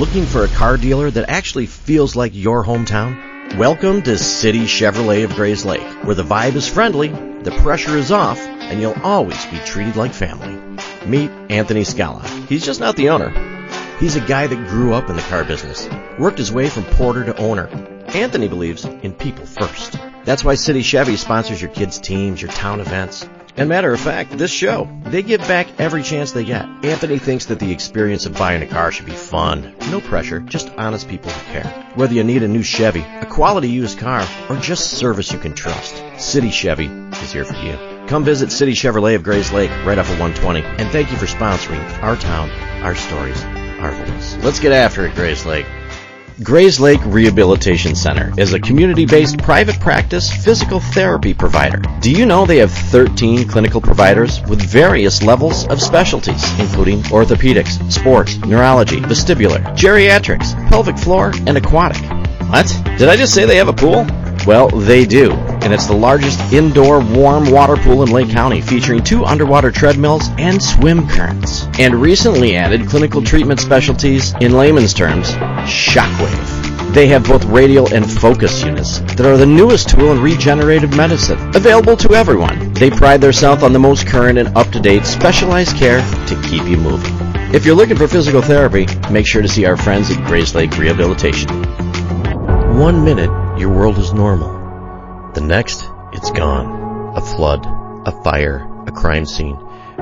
Looking for a car dealer that actually feels like your hometown? Welcome to City Chevrolet of Grayslake, where the vibe is friendly, the pressure is off, and you'll always be treated like family. Meet Anthony Scala. He's just not the owner. He's a guy that grew up in the car business, worked his way from porter to owner. Anthony believes in people first. That's why City Chevy sponsors your kids' teams, your town events. And matter of fact, this show, they give back every chance they get. Anthony thinks that the experience of buying a car should be fun. No pressure, just honest people who care. Whether you need a new Chevy, a quality used car, or just service you can trust, City Chevy is here for you. Come visit City Chevrolet of Grayslake right off of 120. And thank you for sponsoring our town, our stories, our voice. Let's get after it, Grayslake. Grayslake Rehabilitation Center is a community-based private practice physical therapy provider. Do you know they have 13 clinical providers with various levels of specialties, including orthopedics, sports, neurology, vestibular, geriatrics, pelvic floor, and aquatic? What? Did I just say they have a pool? Well, they do, and it's the largest indoor warm water pool in Lake County, featuring 2 underwater treadmills and swim currents. And recently added clinical treatment specialties, in layman's terms, shockwave. They have both radial and focus units that are the newest tool in regenerative medicine, available to everyone. They pride themselves on the most current and up-to-date specialized care to keep you moving. If you're looking for physical therapy, make sure to see our friends at Grayslake Rehabilitation. 1 minute, your world is normal. The next, it's gone. A flood, a fire, a crime scene.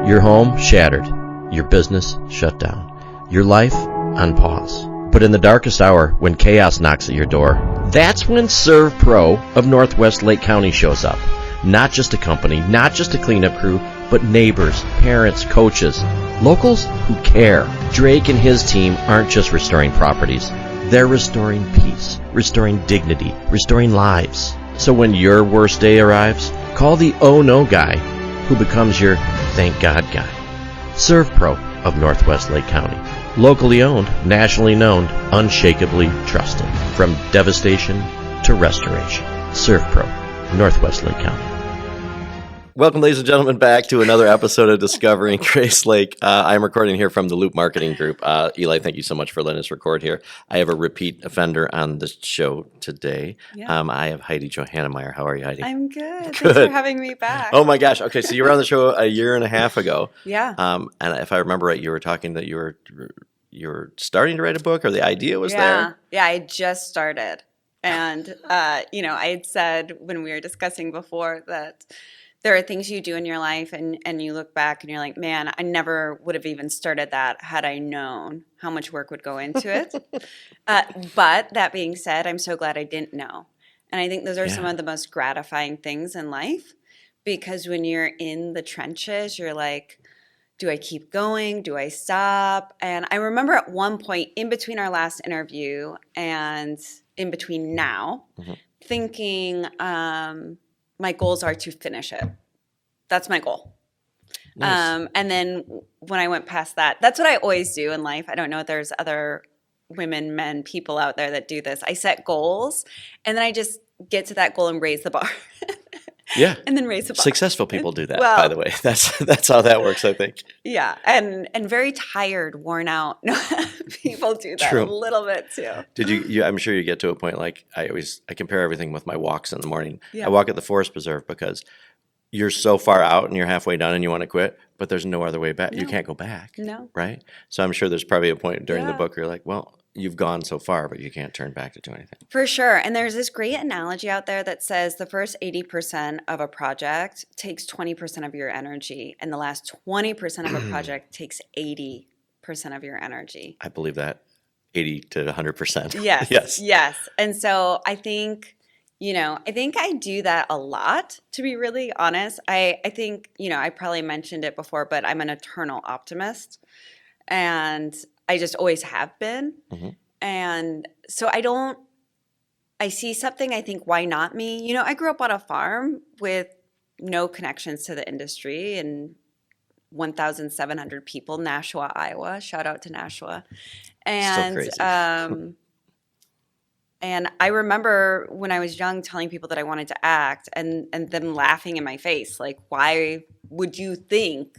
Your home shattered. Your business shut down. Your life on pause. But in the darkest hour, when chaos knocks at your door, that's when Serve Pro of Northwest Lake County shows up. Not just a company, not just a cleanup crew, but neighbors, parents, coaches, locals who care. Drake and his team aren't just restoring properties. They're restoring peace, restoring dignity, restoring lives. So when your worst day arrives, call the oh no guy who becomes your thank God guy. Serve Pro of Northwest Lake County. Locally owned, nationally known, unshakably trusted. From devastation to restoration. Serve Pro, Northwest Lake County. Welcome, ladies and gentlemen, back to another episode of Discovering Grayslake. I'm recording here from the Loop Marketing Group. Eli, thank you so much for letting us record here. I have a repeat offender on the show today. Yeah. I have Heidi Johanningmeier. How are you, Heidi? I'm good. Thanks for having me back. Oh my gosh. Okay, so you were on the show a year and a half ago. Yeah. And if I remember right, you were talking that you were starting to write a book, or the idea was there? Yeah, I just started. And, I had said when we were discussing before that there are things you do in your life and you look back and you're like, man, I never would have even started that had I known how much work would go into it. But that being said, I'm so glad I didn't know. And I think those are some of the most gratifying things in life, because when you're in the trenches, you're like, do I keep going? Do I stop? And I remember at one point in between our last interview and in between now, thinking, my goals are to finish it. That's my goal. Nice. And then when I went past that, that's what I always do in life. I don't know if there's other women, men, people out there that do this. I set goals, and then I just get to that goal and raise the bar. Yeah. And then raise the bar. Successful people do that, by the way. That's how that works, I think. Yeah. And very tired, worn out people do that a little bit too. Did you I'm sure you get to a point like I compare everything with my walks in the morning. Yeah. I walk at the Forest Preserve because you're so far out and you're halfway done and you want to quit, but there's no other way back. No. You can't go back. No. Right? So I'm sure there's probably a point during the book where you're like, well, you've gone so far, but you can't turn back to do anything. For sure. And there's this great analogy out there that says the first 80% of a project takes 20% of your energy, and the last 20% of a project takes 80% of your energy. I believe that. 80 to 100%. Yes. And so I think, I do that a lot, to be really honest. I think, I probably mentioned it before, but I'm an eternal optimist. And I just always have been. Mm-hmm. And so I see something, I think, why not me? I grew up on a farm with no connections to the industry and 1,700 people, Nashua, Iowa. Shout out to Nashua. And, still crazy. And I remember when I was young telling people that I wanted to act and them laughing in my face, like, why would you think,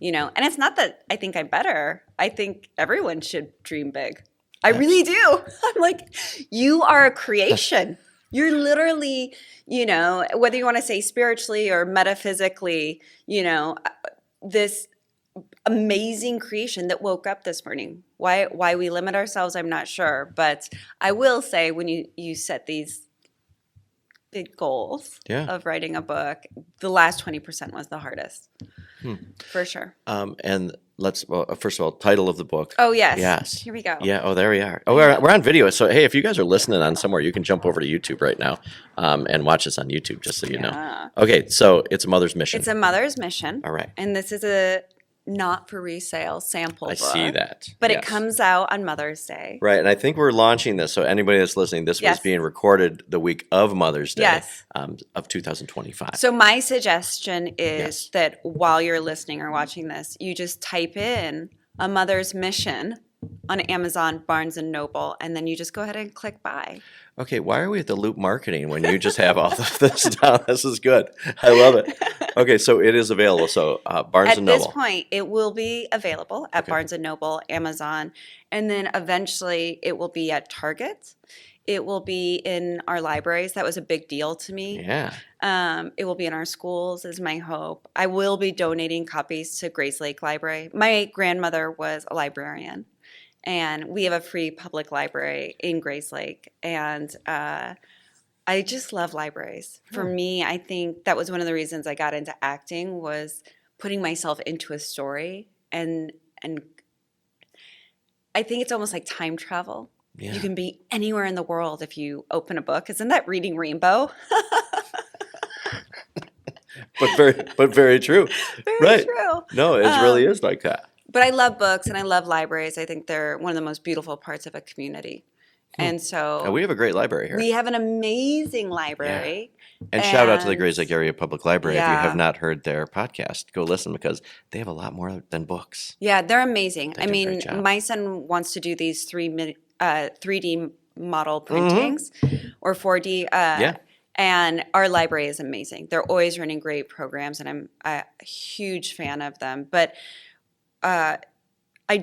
and it's not that I think I'm better. I think everyone should dream big. I really do. I'm like, you are a creation. You're literally, whether you want to say spiritually or metaphysically, this amazing creation that woke up this morning. Why we limit ourselves, I'm not sure. But I will say, when you set these big goals of writing a book, the last 20% was the hardest, for sure. And first of all, title of the book. Oh, yes. Yes. Here we go. Yeah. Oh, there we are. Oh, we're on video. So, hey, if you guys are listening on somewhere, you can jump over to YouTube right now and watch us on YouTube, just so you know. Okay. So it's a mother's mission. It's a mother's mission. All right. And this is a not for resale sample book. I see that. But it comes out on Mother's Day. Right. And I think we're launching this. So anybody that's listening, this was being recorded the week of Mother's Day of 2025. So my suggestion is that while you're listening or watching this, you just type in a mother's mission on Amazon, Barnes & Noble, and then you just go ahead and click buy. Okay, why are we at the Loop Marketing when you just have all of this down? This is good. I love it. Okay, so it is available. So Barnes & Noble. At this point, it will be available at Barnes & Noble, Amazon, and then eventually it will be at Target. It will be in our libraries. That was a big deal to me. Yeah. It will be in our schools, is my hope. I will be donating copies to Grayslake Library. My grandmother was a librarian, and we have a free public library in Grayslake. And I just love libraries. For me, I think that was one of the reasons I got into acting, was putting myself into a story. And I think it's almost like time travel. Yeah. You can be anywhere in the world if you open a book. Isn't that reading Rainbow? but very true. Very true. No, it really is like that. But I love books and I love libraries. I think they're one of the most beautiful parts of a community. And so we have a great library here. We have an amazing library. Yeah. And shout out to the Grayslake Area Public Library. If you have not heard their podcast, go listen, because they have a lot more than books. Yeah, they're amazing. I mean, my son wants to do these 3D model printings or 4D. And our library is amazing. They're always running great programs, and I'm a huge fan of them. But I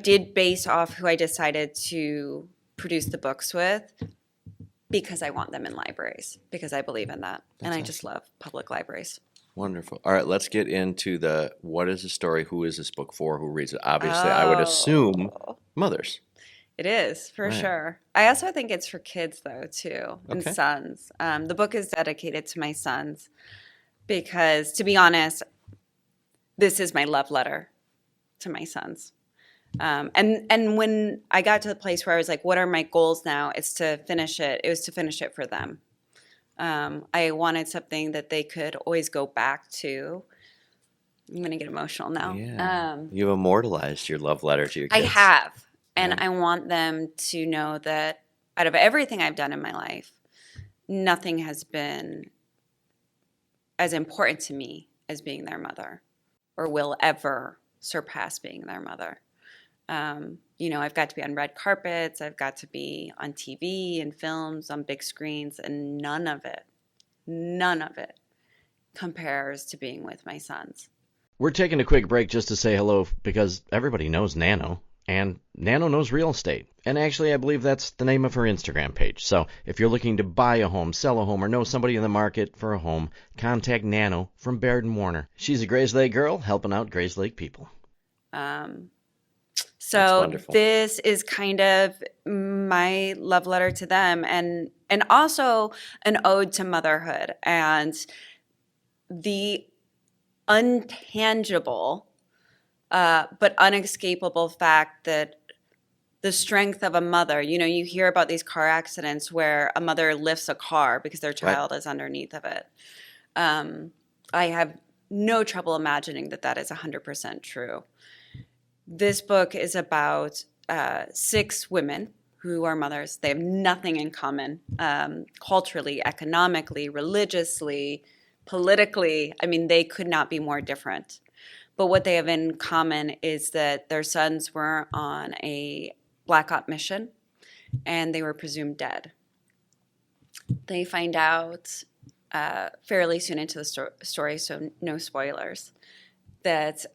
did base off who I decided to produce the books with, because I want them in libraries, because I believe in that. And I just love public libraries. Wonderful. All right, let's get into what is the story? Who is this book for? Who reads it? Obviously, I would assume mothers. It is, for sure. I also think it's for kids, though, too, and sons. The book is dedicated to my sons because, to be honest, this is my love letter to my sons. And when I got to the place where I was like, what are my goals now? It's to finish it. It was to finish it for them. I wanted something that they could always go back to. I'm going to get emotional now. Yeah. You've immortalized your love letter to your kids. I have. And I want them to know that out of everything I've done in my life, nothing has been as important to me as being their mother, or will ever surpass being their mother. I've got to be on red carpets, I've got to be on TV and films, on big screens, and none of it compares to being with my sons. We're taking a quick break just to say hello, because everybody knows Nano, and Nano knows real estate. And actually, I believe that's the name of her Instagram page. So if you're looking to buy a home, sell a home, or know somebody in the market for a home, contact Nano from Baird & Warner. She's a Grayslake girl helping out Grayslake people. So this is kind of my love letter to them, and also an ode to motherhood and the untangible but unescapable fact that the strength of a mother, you hear about these car accidents where a mother lifts a car because their child is underneath of it. I have no trouble imagining that is 100% true. This book is about 6 women who are mothers. They have nothing in common culturally, economically, religiously, politically. I mean, they could not be more different. But what they have in common is that their sons were on a Black Op mission, and they were presumed dead. They find out fairly soon into the story, so no spoilers, that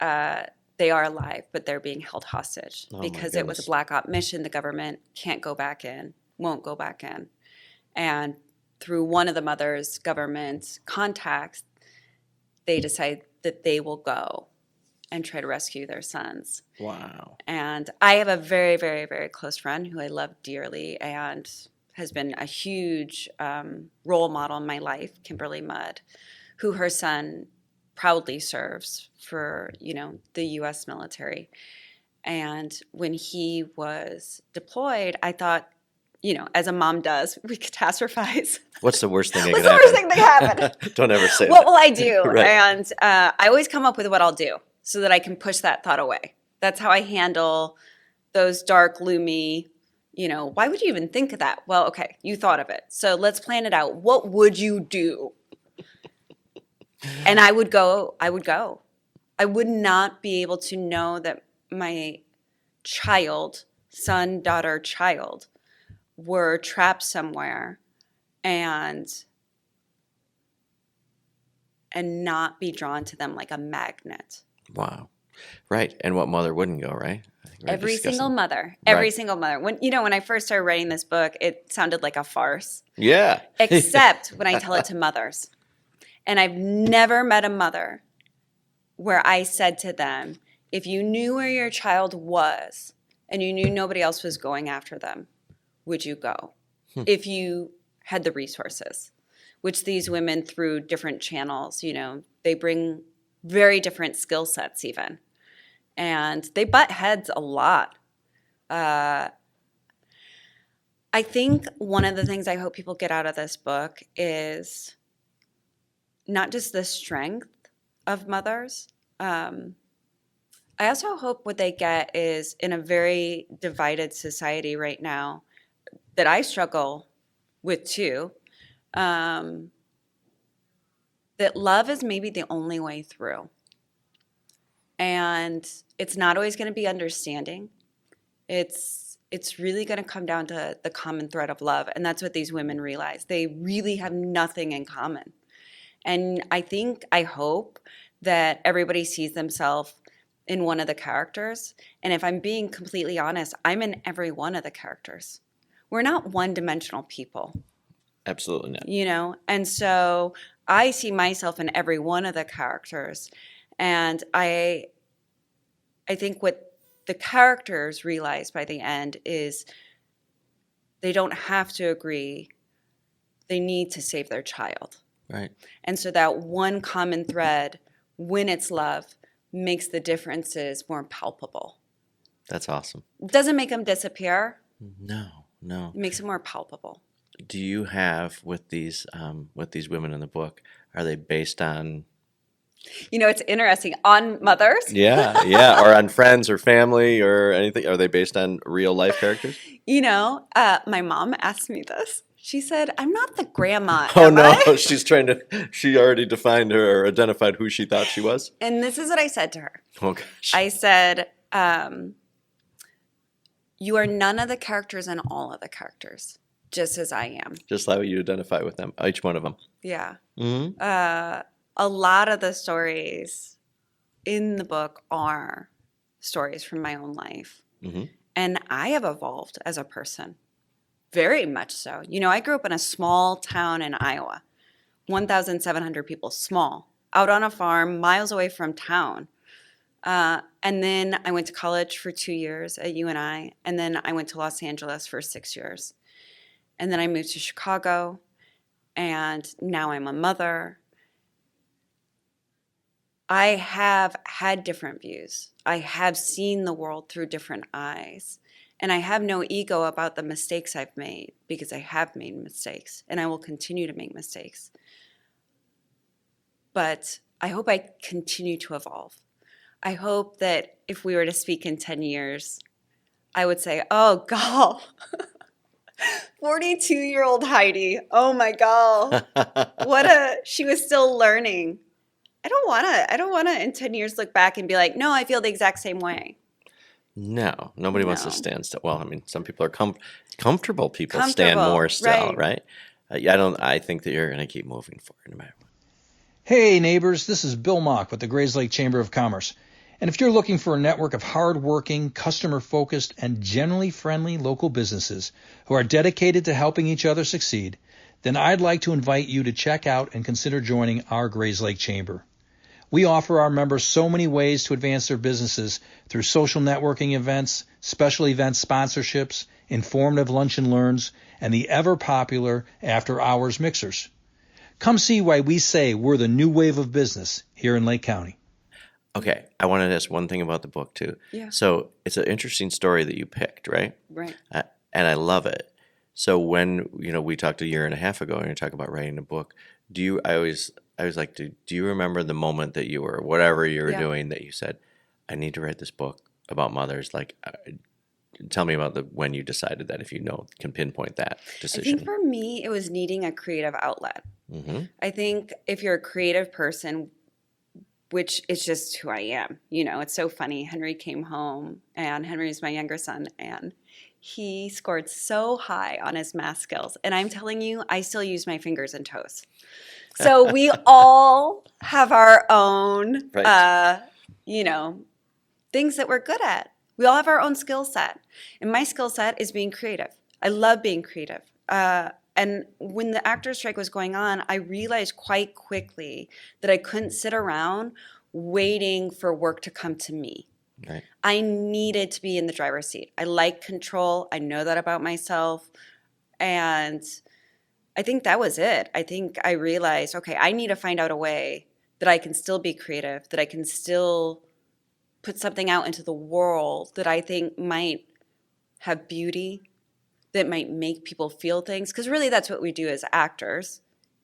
they are alive, but they're being held hostage Oh, my because it was a goodness. black op mission. The government can't go back in, won't go back in. And through one of the mother's government contacts, they decide that they will go and try to rescue their sons. Wow. And I have a very, very, very close friend who I love dearly and has been a huge role model in my life, Kimberly Mudd, who her son proudly serves for, the U.S. military. And when he was deployed, I thought, as a mom does, we catastrophize. What's the worst thing that What's could the worst thing that happened? Don't ever say What that. will I do? Right. And I always come up with what I'll do so that I can push that thought away. That's how I handle those dark, gloomy, why would you even think of that? Well, okay, you thought of it. So let's plan it out. What would you do? And I would go. I would not be able to know that my child, son, daughter, child, were trapped somewhere and not be drawn to them like a magnet. Wow. Right. And what mother wouldn't go, right? I think we're Every discussing- single mother. When I first started writing this book, it sounded like a farce. Yeah. Except when I tell it to mothers. And I've never met a mother where I said to them, if you knew where your child was and you knew nobody else was going after them, would you go? If you had the resources, which these women through different channels, they bring very different skill sets even. And they butt heads a lot. I think one of the things I hope people get out of this book is not just the strength of mothers. I also hope what they get is in a very divided society right now that I struggle with too, that love is maybe the only way through. And it's not always going to be understanding. It's really going to come down to the common thread of love. And that's what these women realize. They really have nothing in common. And I hope that everybody sees themselves in one of the characters. And if I'm being completely honest, I'm in every one of the characters. We're not one-dimensional people. Absolutely not. And so I see myself in every one of the characters. And I think what the characters realize by the end is they don't have to agree. They need to save their child. Right. And so that one common thread, when it's love, makes the differences more palpable. That's awesome. It doesn't make them disappear. No. It makes them more palpable. Do you have with these women in the book? Are they based on? It's interesting on mothers. Yeah, or on friends or family or anything. Are they based on real life characters? My mom asked me this. She said, "I'm not the grandma." Oh no, I? She already defined her or identified who she thought she was. And this is what I said to her. Oh gosh. I said, "You are none of the characters and all of the characters, just as I am." Just how you identify with them, each one of them. Yeah. Mm-hmm. A lot of the stories in the book are stories from my own life. Mm-hmm. And I have evolved as a person, very much so. I grew up in a small town in Iowa, 1,700 people, small, out on a farm, miles away from town. And then I went to college for 2 years at UNI, and then I went to Los Angeles for 6 years. And then I moved to Chicago, and now I'm a mother. I have had different views. I have seen the world through different eyes. And I have no ego about the mistakes I've made, because I have made mistakes and I will continue to make mistakes. But I hope I continue to evolve. I hope that if we were to speak in 10 years, I would say, oh, God, 42-year-old Heidi. Oh, my God. She was still learning. I don't want to in 10 years look back and be like, no, I feel the exact same way. No, nobody wants to stand still. Well, I mean, some people are comfortable. People stand more still, right? I think that you're going to keep moving forward no matter what. Hey, neighbors, this is Bill Mock with the Grayslake Chamber of Commerce. And if you're looking for a network of hard-working, customer-focused, and generally friendly local businesses who are dedicated to helping each other succeed, then I'd like to invite you to check out and consider joining our Grayslake Chamber. We offer our members so many ways to advance their businesses through social networking events, special event sponsorships, informative lunch and learns, and the ever-popular after-hours mixers. Come see why we say we're the new wave of business here in Lake County. Okay, I wanted to ask one thing about the book too. Yeah. So it's an interesting story that you picked, right? Right. And I love it. So when we talked a year and a half ago, and you talk about writing a book, I was like, do you remember the moment that you were whatever you were doing that you said, I need to write this book about mothers? Like, tell me about when you decided that, if you can pinpoint that decision. I think for me, it was needing a creative outlet. Mm-hmm. I think if you're a creative person, which is just who I am. It's so funny. Henry came home, and Henry's my younger son, and he scored so high on his math skills. And I'm telling you, I still use my fingers and toes. So we all have our own, things that we're good at. We all have our own skill set. And my skill set is being creative. I love being creative. And when the actor strike was going on, I realized quite quickly that I couldn't sit around waiting for work to come to me. Right. I needed to be in the driver's seat. I like control. I know that about myself. And I think that was it. I think I realized, okay, I need to find out a way that I can still be creative, that I can still put something out into the world that I think might have beauty, that might make people feel things. Because really that's what we do as actors.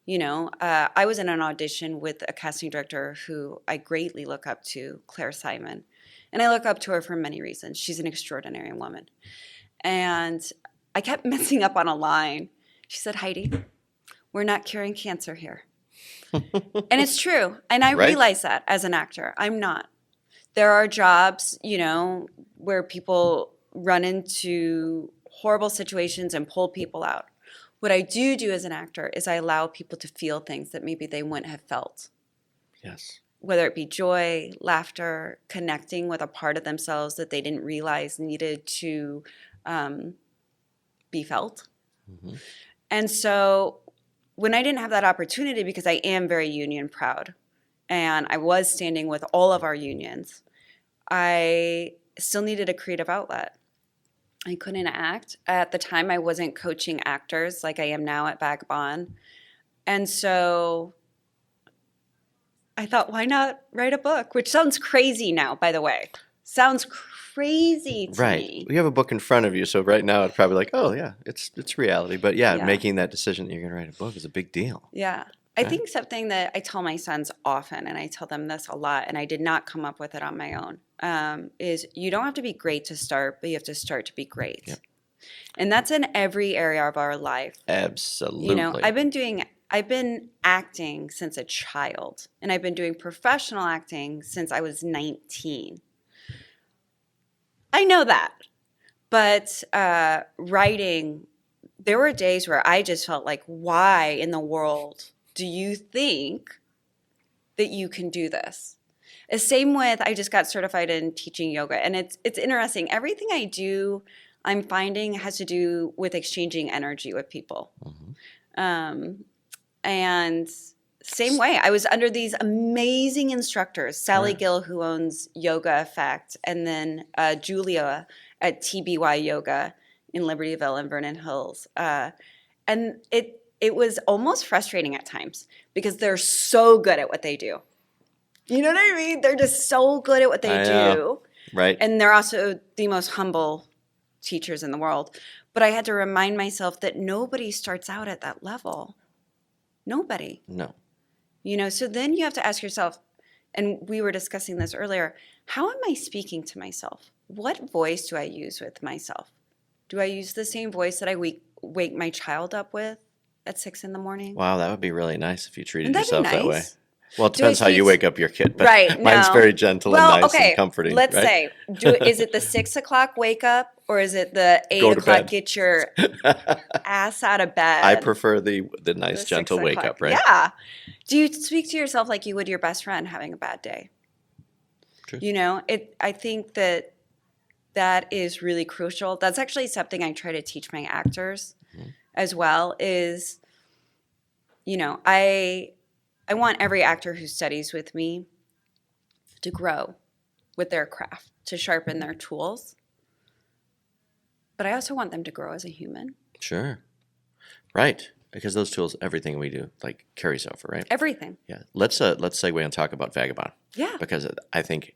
I was in an audition with a casting director who I greatly look up to, Claire Simon. And I look up to her for many reasons. She's an extraordinary woman. And I kept messing up on a line. She said, Heidi, we're not curing cancer here. And it's true. And I realize that as an actor. I'm not. There are jobs, where people run into horrible situations and pull people out. What I do as an actor is I allow people to feel things that maybe they wouldn't have felt. Yes. Whether it be joy, laughter, connecting with a part of themselves that they didn't realize needed to be felt. Mm-hmm. And so when I didn't have that opportunity, because I am very union proud, and I was standing with all of our unions, I still needed a creative outlet. I couldn't act. At the time, I wasn't coaching actors like I am now at Vagabond. And so I thought, why not write a book? Which sounds crazy now, by the way. Sounds crazy to me. We have a book in front of you, so right now it's probably like, oh, yeah, it's reality. But making that decision that you're going to write a book is a big deal. Yeah. I think something that I tell my sons often, and I tell them this a lot, and I did not come up with it on my own, is you don't have to be great to start, but you have to start to be great. Yep. And that's in every area of our life. Absolutely. I've been acting since a child, and I've been doing professional acting since I was 19. I know that. But writing, there were days where I just felt like, why in the world do you think that you can do this? The same with, I just got certified in teaching yoga. And it's interesting. Everything I do, I'm finding has to do with exchanging energy with people. Mm-hmm. And same way, I was under these amazing instructors, Sally Gill, who owns Yoga Effect, and then Julia at TBY Yoga in Libertyville and Vernon Hills. And it was almost frustrating at times because they're so good at what they do. You know what I mean? They're just so good at what they do. Right. And they're also the most humble teachers in the world. But I had to remind myself that nobody starts out at that level. Nobody. No. So then you have to ask yourself, and we were discussing this earlier, how am I speaking to myself? What voice do I use with myself? Do I use the same voice that I wake my child up with at 6 a.m? Wow, that would be really nice if you treated yourself that way. Well, it Do depends how you wake up your kid, but right, mine's very gentle and nice and comforting. Let's say, is it the 6 o'clock wake up, or is it the 8 o'clock get your ass out of bed? I prefer the nice, gentle wake up, right? Yeah. Do you speak to yourself like you would your best friend having a bad day? True. I think that is really crucial. That's actually something I try to teach my actors as well is, I want every actor who studies with me to grow with their craft, to sharpen their tools. But I also want them to grow as a human. Sure. Right. Because those tools, everything we do, like carries over, right? Everything. Yeah. Let's segue and talk about Vagabond. Yeah. Because I think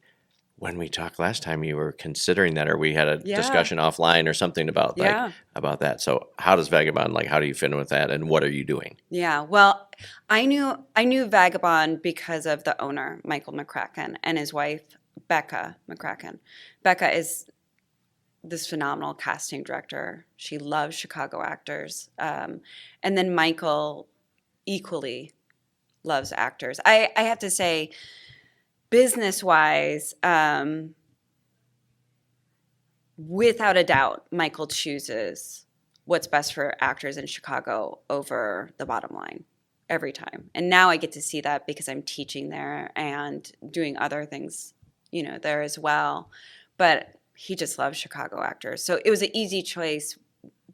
when we talked last time, you were considering that, or we had a Yeah. discussion offline or something about about that. So how does Vagabond, how do you fit in with that, and what are you doing? Yeah. Well, I knew Vagabond because of the owner, Michael McCracken, and his wife, Becca McCracken. Becca is this phenomenal casting director. She loves Chicago actors. And then Michael equally loves actors. I have to say, business-wise, without a doubt, Michael chooses what's best for actors in Chicago over the bottom line every time. And now I get to see that because I'm teaching there and doing other things, there as well. But he just loves Chicago actors. So it was an easy choice.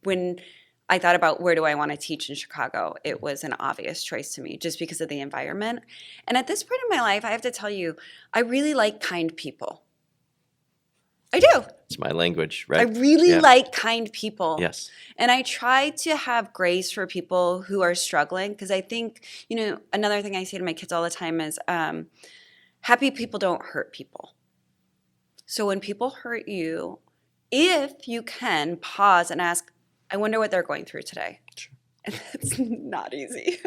When I thought about where do I want to teach in Chicago, it was an obvious choice to me just because of the environment. And at this point in my life, I have to tell you, I really like kind people. I do. It's my language, right? I really like kind people. Yes. And I try to have grace for people who are struggling because I think, another thing I say to my kids all the time is happy people don't hurt people. So when people hurt you, if you can pause and ask, I wonder what they're going through today. Sure. And that's not easy.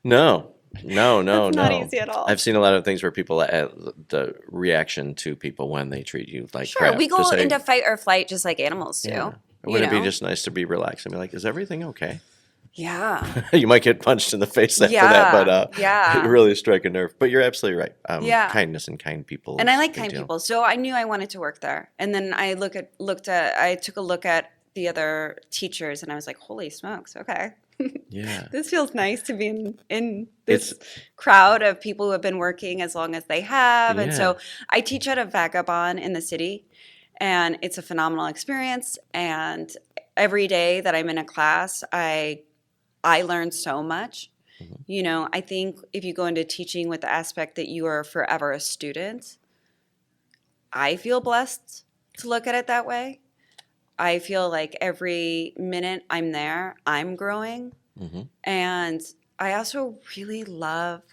No. It's not easy at all. I've seen a lot of things where people, the reaction to people when they treat you like crap. Sure, we go into fight or flight just like animals do. Yeah. Wouldn't it be just nice to be relaxed and be like, is everything okay? Yeah. You might get punched in the face after that, but it really strike a nerve. But you're absolutely right. Kindness and kind people. And I like kind people. So I knew I wanted to work there. And then I took a look at the other teachers and I was like, holy smokes, okay. Yeah. This feels nice to be in this crowd of people who have been working as long as they have. Yeah. And so I teach at a Vagabond in the city, and it's a phenomenal experience. And every day that I'm in a class, I learn so much. Mm-hmm. I think if you go into teaching with the aspect that you are forever a student, I feel blessed to look at it that way. I feel like every minute I'm there, I'm growing. Mm-hmm. And I also really love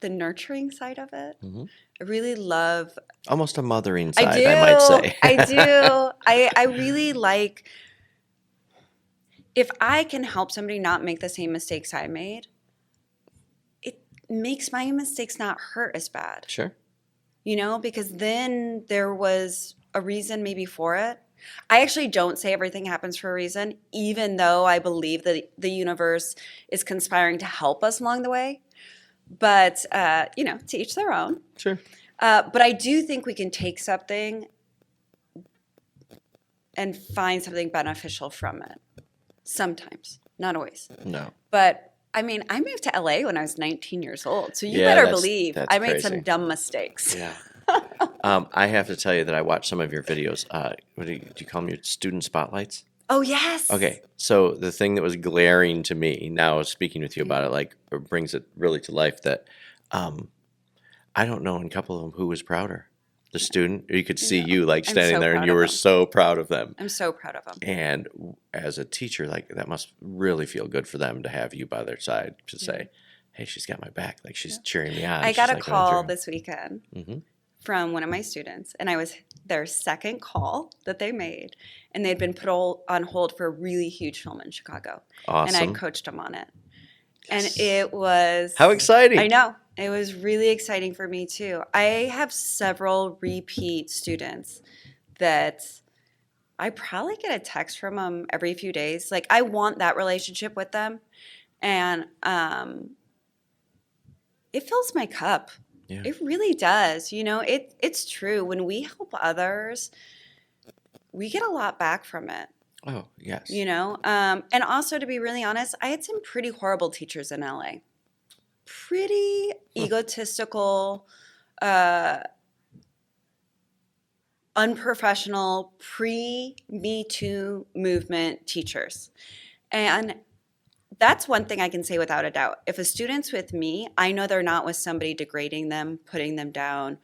the nurturing side of it. Mm-hmm. I really love... almost a mothering side, I might say. I do. I really like... if I can help somebody not make the same mistakes I made, it makes my mistakes not hurt as bad. Sure. Because then there was a reason maybe for it. I actually don't say everything happens for a reason, even though I believe that the universe is conspiring to help us along the way. But, to each their own. Sure. But I do think we can take something and find something beneficial from it. Sometimes. Not always. No. But, I moved to LA when I was 19 years old. So you better believe I made some dumb mistakes. Yeah. I have to tell you that I watched some of your videos. What do you call them? Your student spotlights? Oh, yes. Okay. So the thing that was glaring to me now speaking with you about it, brings it really to life that I don't know in a couple of them who was prouder. The student, or you could see you standing there and you were so proud of them. I'm so proud of them. And as a teacher, that must really feel good for them to have you by their side to say, hey, she's got my back. She's cheering me on. I got a call this weekend from one of my students, and I was their second call that they made, and they'd been put on hold for a really huge film in Chicago. Awesome. And I coached them on it. Yes. And it was... how exciting. I know. It was really exciting for me, too. I have several repeat students that I probably get a text from them every few days. I want that relationship with them. And it fills my cup. Yeah. It really does. It's true. When we help others, we get a lot back from it. Oh, yes. And also, to be really honest, I had some pretty horrible teachers in LA. Pretty egotistical, unprofessional pre-Me Too movement teachers. And that's one thing I can say without a doubt. If a student's with me, I know they're not with somebody degrading them, putting them down,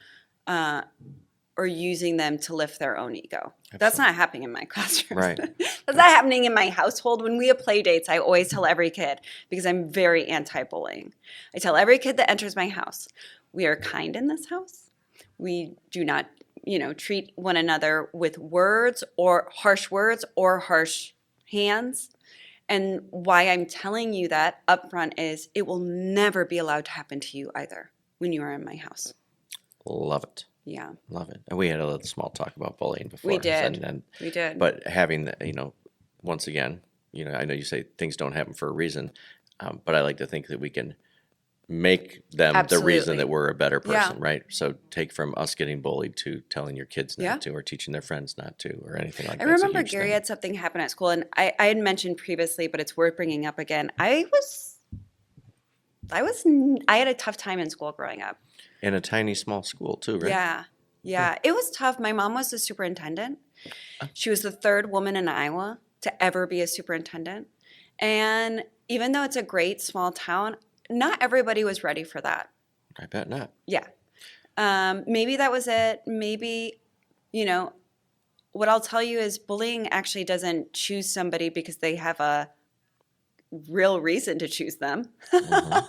or using them to lift their own ego. Absolutely. That's not happening in my classroom. Right. That's not happening in my household. When we have play dates, I always tell every kid, because I'm very anti-bullying. I tell every kid that enters my house, we are kind in this house. We do not, treat one another with words or harsh hands. And why I'm telling you that up front is it will never be allowed to happen to you either when you are in my house. Love it. Yeah. Love it. And we had a little small talk about bullying before. We did. We did. But having, once again, I know you say things don't happen for a reason, but I like to think that we can make them Absolutely. the reason that we're a better person, Yeah. right? So take from us getting bullied to telling your kids not Yeah. to, or teaching their friends not to, or anything like that. I remember Gary had something happen at school, and I had mentioned previously, but it's worth bringing up again. I had a tough time in school growing up. In a tiny, small school too, right? Yeah. Yeah. It was tough. My mom was the superintendent. She was the third woman in Iowa to ever be a superintendent. And even though it's a great small town, not everybody was ready for that. I bet not. Yeah. Maybe that was it. Maybe, what I'll tell you is bullying actually doesn't choose somebody because they have a real reason to choose them. Mm-hmm.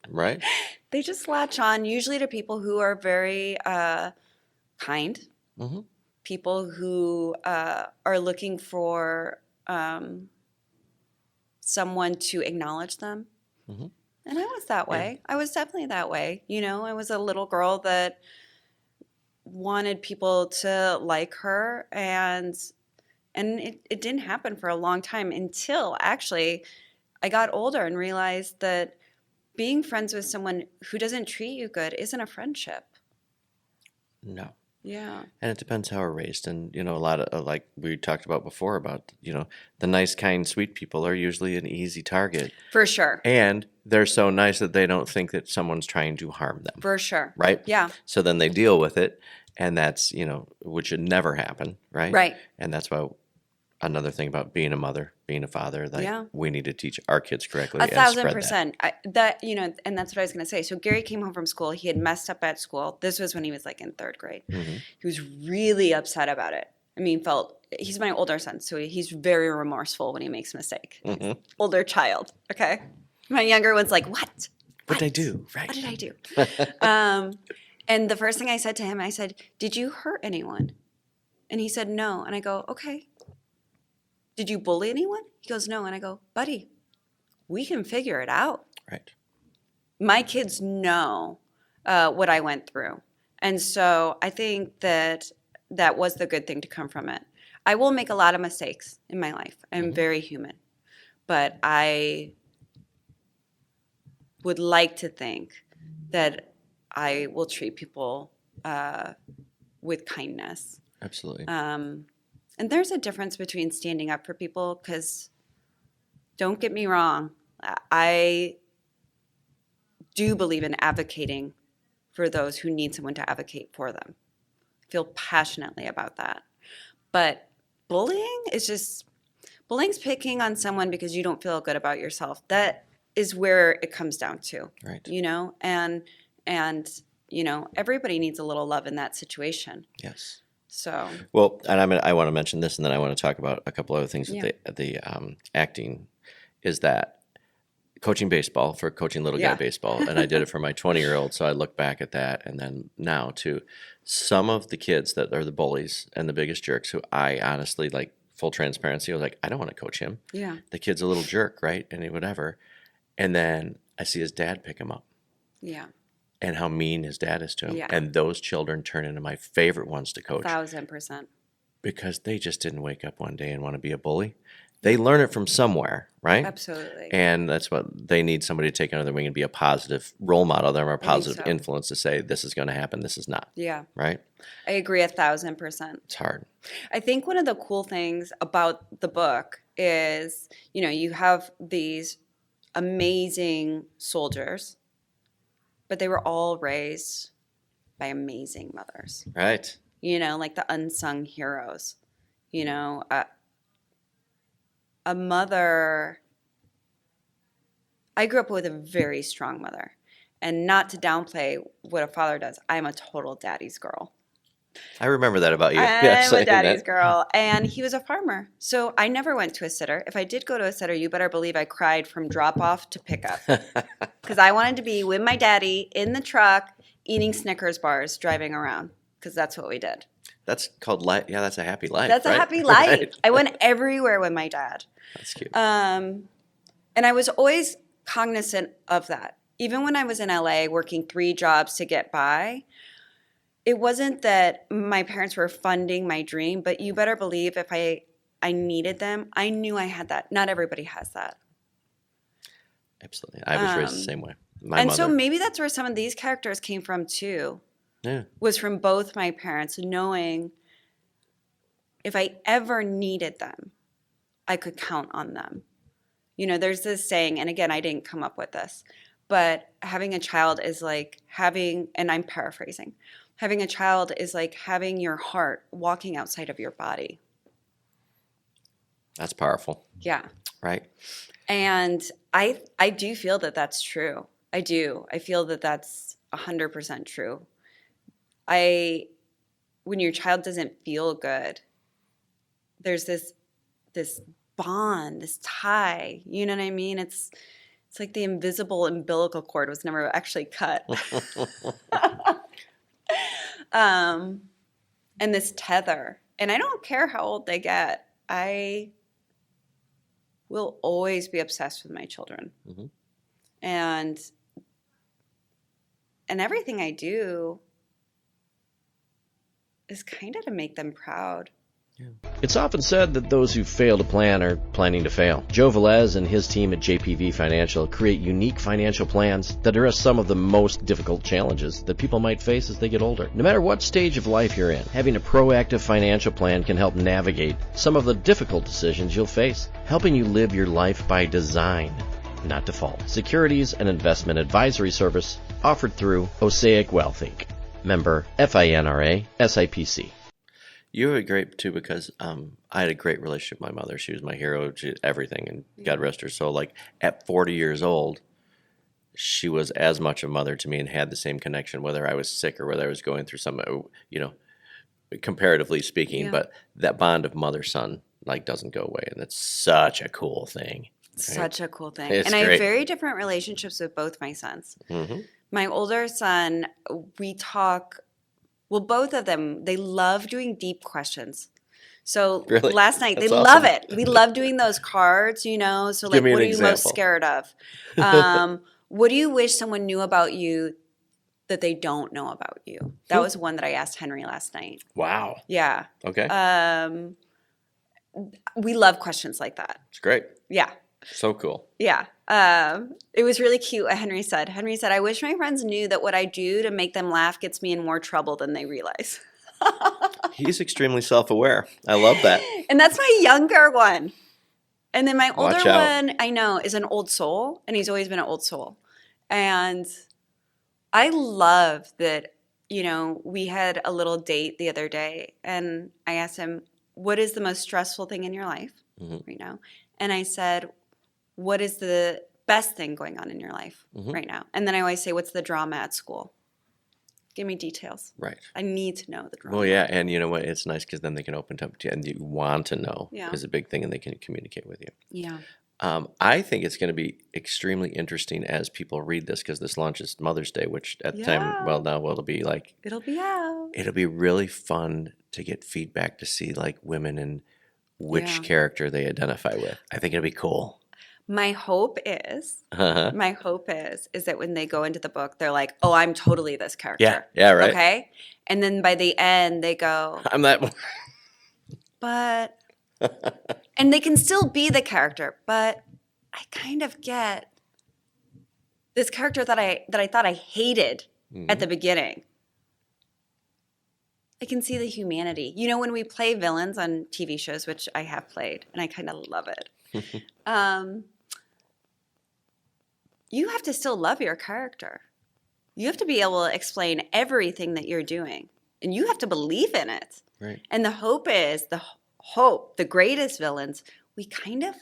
Right. They just latch on usually to people who are very kind, mm-hmm. people who are looking for someone to acknowledge them. Mm-hmm. And I was that way. Yeah. I was definitely that way. I was a little girl that wanted people to like her, and it didn't happen for a long time until actually I got older and realized that being friends with someone who doesn't treat you good isn't a friendship. No. Yeah. And it depends how we're raised. And, a lot of, like we talked about before about, the nice, kind, sweet people are usually an easy target. For sure. And they're so nice that they don't think that someone's trying to harm them. For sure. Right? Yeah. So then they deal with it. And that's, which should never happen. Right? Right. And that's why another thing about being a mother, being a father, like we need to teach our kids correctly. 1,000%. And that's what I was going to say. So Gary came home from school. He had messed up at school. This was when he was like in third grade. Mm-hmm. He was really upset about it. I mean, he's my older son, so he's very remorseful when he makes a mistake. Mm-hmm. Older child, okay? My younger one's like, what? What did I do? Right. What did I do? And the first thing I said to him, I said, did you hurt anyone? And he said, no. And I go, okay. Did you bully anyone? He goes, no. And I go, buddy, we can figure it out. Right. My kids know what I went through. And so I think that was the good thing to come from it. I will make a lot of mistakes in my life. I'm very human. But I would like to think that I will treat people with kindness. Absolutely. And there's a difference between standing up for people, because don't get me wrong, I do believe in advocating for those who need someone to advocate for them. I feel passionately about that. But bullying's picking on someone because you don't feel good about yourself. That is where it comes down to. Right. And everybody needs a little love in that situation. Yes. So well, and I want to mention this, and then I want to talk about a couple other things with the acting. Is that coaching baseball for coaching little guy baseball, and I did it for my 20-year-old. So I look back at that, and then now to some of the kids that are the bullies and the biggest jerks, who I honestly, like, full transparency, I was like, I don't want to coach him. Yeah, the kid's a little jerk, right, and whatever. And then I see his dad pick him up. Yeah. And how mean his dad is to him. Yeah. And those children turn into my favorite ones to coach. 1,000%. Because they just didn't wake up one day and want to be a bully. They learn it from somewhere, right? Absolutely. And that's what they need, somebody to take under their wing and be a positive role model, them, or a positive influence to say, this is going to happen, this is not. Yeah. Right? I agree 1,000%. It's hard. I think one of the cool things about the book is, you have these amazing soldiers, but they were all raised by amazing mothers. Right. You know, like the unsung heroes. You know, a mother. I grew up with a very strong mother. And not to downplay what a father does, I'm a total daddy's girl. I remember that about you. I'm a daddy's girl. And he was a farmer. So I never went to a sitter. If I did go to a sitter, you better believe I cried from drop off to pick up. Because I wanted to be with my daddy in the truck eating Snickers bars driving around. Because that's what we did. That's called life. Yeah, that's a happy life. That's right? a happy life. Right. I went everywhere with my dad. That's cute. And I was always cognizant of that. Even when I was in LA working 3 jobs to get by, it wasn't that my parents were funding my dream, but you better believe if I needed them, I knew I had that. Not everybody has that. Absolutely. I was raised the same way. My and mother. so maybe that's where some of these characters came from too. Yeah. Was from both my parents, knowing if I ever needed them, I could count on them. You know, there's this saying, and again, I didn't come up with this, but having a child is like having, and I'm paraphrasing, having a child is like having your heart walking outside of your body. That's powerful. Yeah. Right. And I do feel that that's true. I do. I feel that that's 100% true. When your child doesn't feel good, there's this bond, this tie. You know what I mean? It's like the invisible umbilical cord was never actually cut. And this tether. And I don't care how old they get. I will always be obsessed with my children. Mm-hmm. And everything I do is kind of to make them proud. It's often said that those who fail to plan are planning to fail. Joe Velez and his team at JPV Financial create unique financial plans that address some of the most difficult challenges that people might face as they get older. No matter what stage of life you're in, having a proactive financial plan can help navigate some of the difficult decisions you'll face, helping you live your life by design, not default. Securities and investment advisory service offered through Osaic Wealth Inc. Member FINRA SIPC. You were great too because I had a great relationship with my mother. She was my hero, she, everything, and God rest her soul. Like at 40 years old, she was as much a mother to me and had the same connection, whether I was sick or whether I was going through some, you know, comparatively speaking. Yeah. But that bond of mother-son like doesn't go away, and it's such a cool thing. Right? Such a cool thing. It's and I great. have very different relationships with both my sons. Mm-hmm. My older son, we talk. Well, both of them, they love doing deep questions. So Really? last night, That's they awesome. love it. We love doing those cards, you know. So like, Give me what an are you most example. scared of? What do you wish someone knew about you that they don't know about you? That was one that I asked Henry last night. Wow. Yeah. Okay. We love questions like that. It's great. Yeah. So cool. Yeah. It was really cute what Henry said. Henry said, I wish my friends knew that what I do to make them laugh gets me in more trouble than they realize. He's extremely self-aware. I love that. And that's my younger one. And then my older Watch out. one, I know, is an old soul. And he's always been an old soul. And I love that, you know, we had a little date the other day. And I asked him, what is the most stressful thing in your life right now? And I said, what is the best thing going on in your life right now? And then I always say, what's the drama at school? Give me details. Right. I need to know the drama. Well, yeah, and you know what? It's nice because then they can open up to you, and you want to know Yeah. is a big thing, and they can communicate with you. Yeah. I think it's going to be extremely interesting as people read this because this launches Mother's Day, which at the time, well, now it'll be like It'll be out. it'll be really fun to get feedback to see like women and which Yeah. character they identify with. I think it'll be cool. My hope is Uh-huh. is that when they go into the book, they're like, oh, I'm totally this character. Yeah, right. Okay. And then by the end, they go, I'm that. but, and they can still be the character, but I kind of get this character that I thought I hated at the beginning. I can see the humanity. You know, when we play villains on TV shows, which I have played, and I kind of love it. You have to still love your character. You have to be able to explain everything that you're doing, and you have to believe in it. Right. And the hope is the greatest villains, we kind of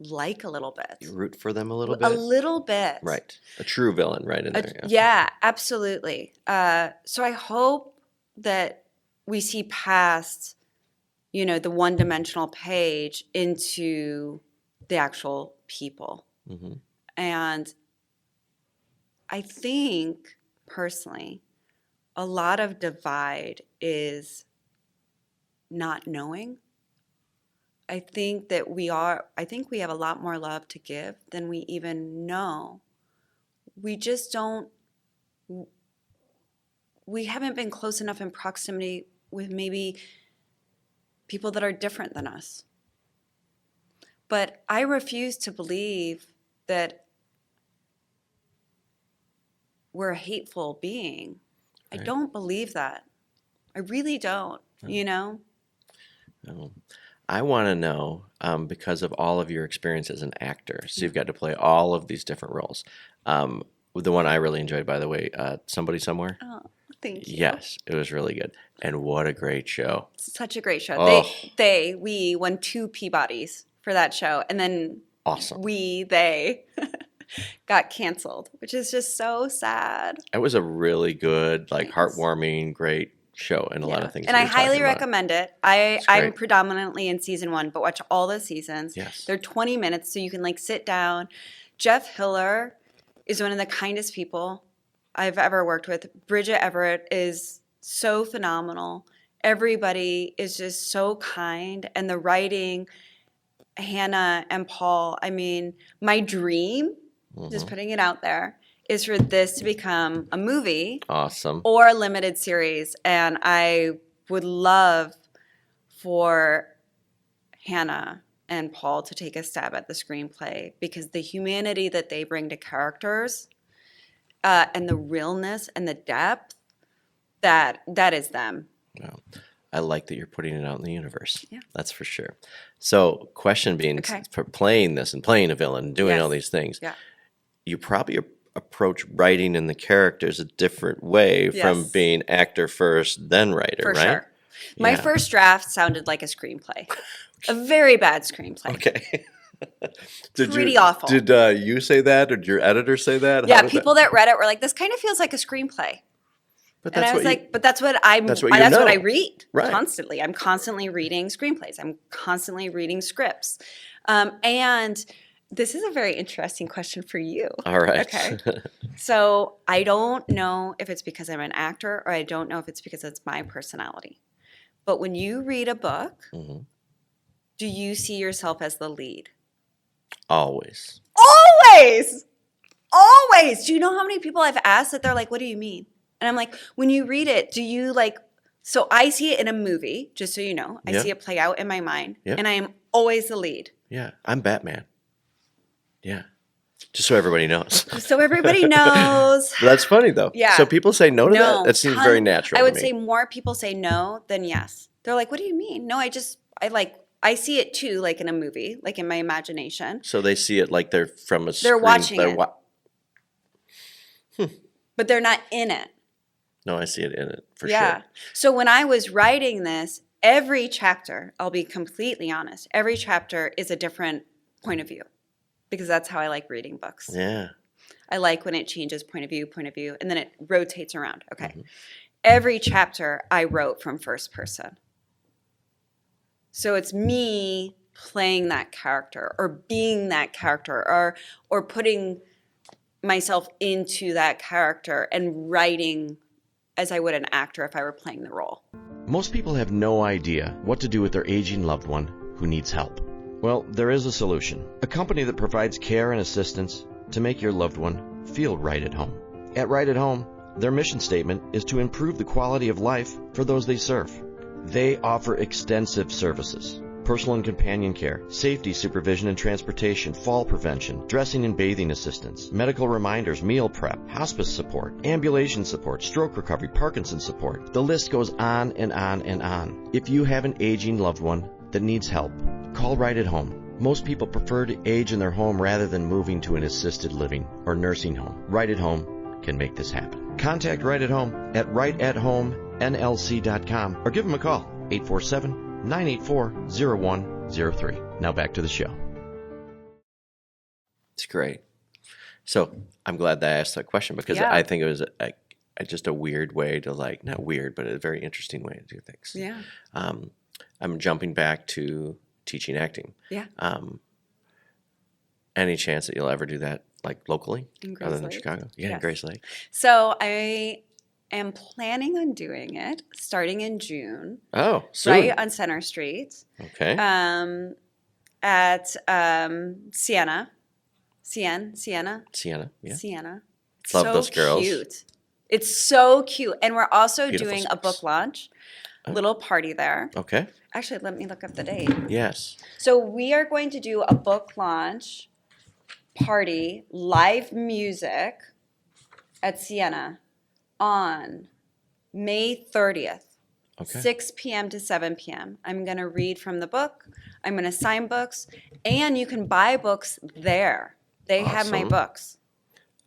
like a little bit. You root for them a little bit? A little bit. Right. A true villain right in there. Yeah, absolutely. So I hope that we see past, the one-dimensional page into the actual people. Mm-hmm. And I think, personally, a lot of divide is not knowing. I think we have a lot more love to give than we even know. We just we haven't been close enough in proximity with maybe people that are different than us. But I refuse to believe that we're a hateful being. Right. I don't believe that. I really don't, No. I want to know, because of all of your experience as an actor, so you've got to play all of these different roles. The one I really enjoyed, by the way, Somebody Somewhere. Oh, thank you. Yes, it was really good. And what a great show. Such a great show. Oh. We won 2 Peabodys for that show. And then awesome. They got canceled, which is just so sad. It was a really good, heartwarming, great show and a lot of things. And I highly recommend it. I'm predominantly in season 1, but watch all the seasons. Yes. They're 20 minutes, so you can sit down. Jeff Hiller is one of the kindest people I've ever worked with. Bridget Everett is so phenomenal. Everybody is just so kind. And the writing, Hannah and Paul, my dream, just putting it out there, is for this to become a movie. Awesome. Or a limited series. And I would love for Hannah and Paul to take a stab at the screenplay, because the humanity that they bring to characters and the realness and the depth, that is them. Wow. I like that you're putting it out in the universe. Yeah. That's for sure. So question being, for playing this and playing a villain and doing all these things, you probably approach writing in the characters a different way from being actor first, then writer, right? Sure. My first draft sounded like a screenplay. A very bad screenplay. Okay. Pretty awful. Did you say that, or did your editor say that? Yeah, people that read it were like, this kind of feels like a screenplay. But and I was but that's what I read constantly. I'm constantly reading screenplays. I'm constantly reading scripts. And this is a very interesting question for you. All right. Okay. So I don't know if it's because I'm an actor, or I don't know if it's because it's my personality. But when you read a book, do you see yourself as the lead? Always. Always! Always! Do you know how many people I've asked that they're like, what do you mean? And I'm like, when you read it, do you so I see it in a movie, just so you know. I see it play out in my mind, and I am always the lead. Yeah, I'm Batman. Yeah. Just so everybody knows. So everybody knows. That's funny, though. Yeah. So people say no to that? That seems very natural I would to me. say more people say no than yes. They're like, what do you mean? No, I see it too, in a movie, in my imagination. So they see it like they're from a screen. They're watching it. But they're not in it. No, I see it in it, for sure. So when I was writing this, every chapter, I'll be completely honest, every chapter is a different point of view. Because that's how I like reading books. Yeah. I like when it changes point of view, and then it rotates around. Okay. Every chapter I wrote from first person. So it's me playing that character, or being that character, or putting myself into that character and writing as I would an actor if I were playing the role. Most people have no idea what to do with their aging loved one who needs help. Well, there is a solution. A company that provides care and assistance to make your loved one feel right at home. At Right at Home, their mission statement is to improve the quality of life for those they serve. They offer extensive services: personal and companion care, safety supervision and transportation, fall prevention, dressing and bathing assistance, medical reminders, meal prep, hospice support, ambulation support, stroke recovery, Parkinson's support. The list goes on and on and on. If you have an aging loved one that needs help, call Right at Home. Most people prefer to age in their home rather than moving to an assisted living or nursing home. Right at Home can make this happen. Contact Right at Home at rightathomennlc.com or give them a call, 847-984-0103. Now back to the show. It's great. So I'm glad that I asked that question because I think it was just a weird way to not weird, but a very interesting way to do things. Yeah. I'm jumping back to teaching acting. Yeah. Any chance that you'll ever do that locally other than Grayslake? Chicago? Yeah, Yes. in Grayslake. So I am planning on doing it starting in June. Oh, soon. Right on Center Street. Okay. At Sienna. Sienna. Yeah. Sienna. It's Love so those girls. Cute. It's so cute. And we're also Beautiful doing a space. book launch, little party there. Okay. Actually, let me look up the date. Yes. So we are going to do a book launch party, live music at Sienna on May 30th. Okay. 6 p.m. to 7 p.m. I'm going to read from the book. I'm going to sign books. And you can buy books there. They have my Awesome. books.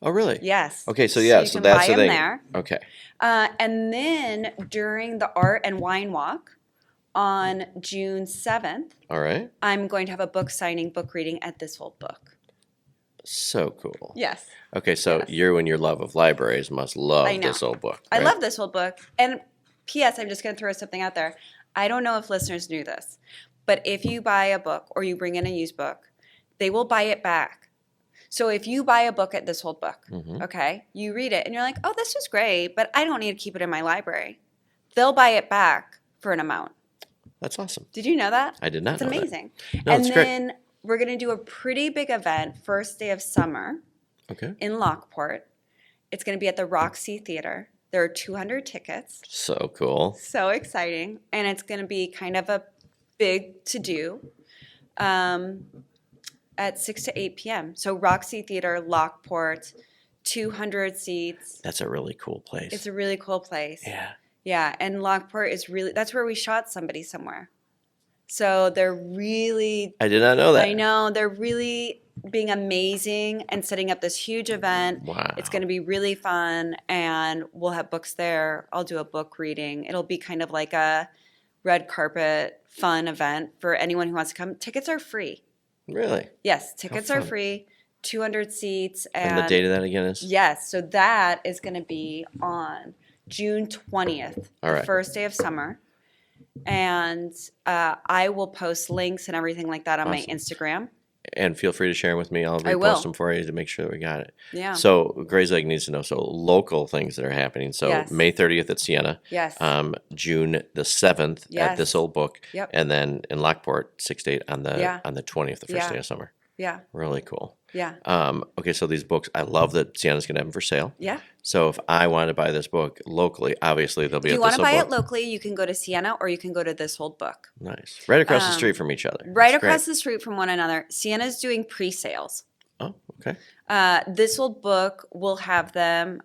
Oh, really? Yes. Okay, so you so can that's buy the them thing. there. Okay. And then during the Art and Wine Walk on June 7th, All right. I'm going to have a book signing, book reading at This Old Book. So cool. Yes. Okay, so Yes. you and your love of libraries must love I know. this old book. I right? love This Old Book. And P.S., I'm just going to throw something out there. I don't know if listeners knew this, but if you buy a book or you bring in a used book, they will buy it back. So if you buy a book at This Old Book, okay, you read it and you're like, oh, this was great, but I don't need to keep it in my library. They'll buy it back for an amount. That's awesome. Did you know that? I did not It's know that. amazing. No, And it's great. then we're going to do a pretty big event, first day of summer Okay. in Lockport. It's going to be at the Roxy Theater. There are 200 tickets. So cool. So exciting. And it's going to be kind of a big to-do at 6 to 8 p.m. So Roxy Theater, Lockport, 200 seats. That's a really cool place. It's a really cool place. Yeah. Yeah, and Lockport is really, that's where we shot somebody somewhere. So they're really, I did not know that. I know, they're really being amazing and setting up this huge event. Wow. It's going to be really fun, and we'll have books there. I'll do a book reading. It'll be kind of like a red carpet fun event for anyone who wants to come. Tickets are free. Really? Yes, tickets are fun. free, 200 seats. And the date of that again is? Yes, so that is going to be on June 20th, All the right. first day of summer. And I will post links and everything like that on my Awesome. Instagram. And feel free to share them with me. I'll I will. repost them for you to make sure that we got it. Yeah. So Grayslake needs to know. So local things that are happening. So Yes. May 30th at Sienna. Yes. June the 7th at Yes. This Old Book. Yep. And then in Lockport, 6 to 8 on the Yeah. 20th, the first Yeah. day of summer. Yeah. Really cool. Yeah. Okay, so these books, I love that Sienna's going to have them for sale. Yeah. So if I want to buy this book locally, obviously they'll be If at you want This to Old buy Book. it locally, you can go to Sienna or you can go to This Old Book. Nice. Right across the street from each other. Right That's across great. the street from one another. Sienna's doing pre-sales. Oh, okay. This Old Book will have them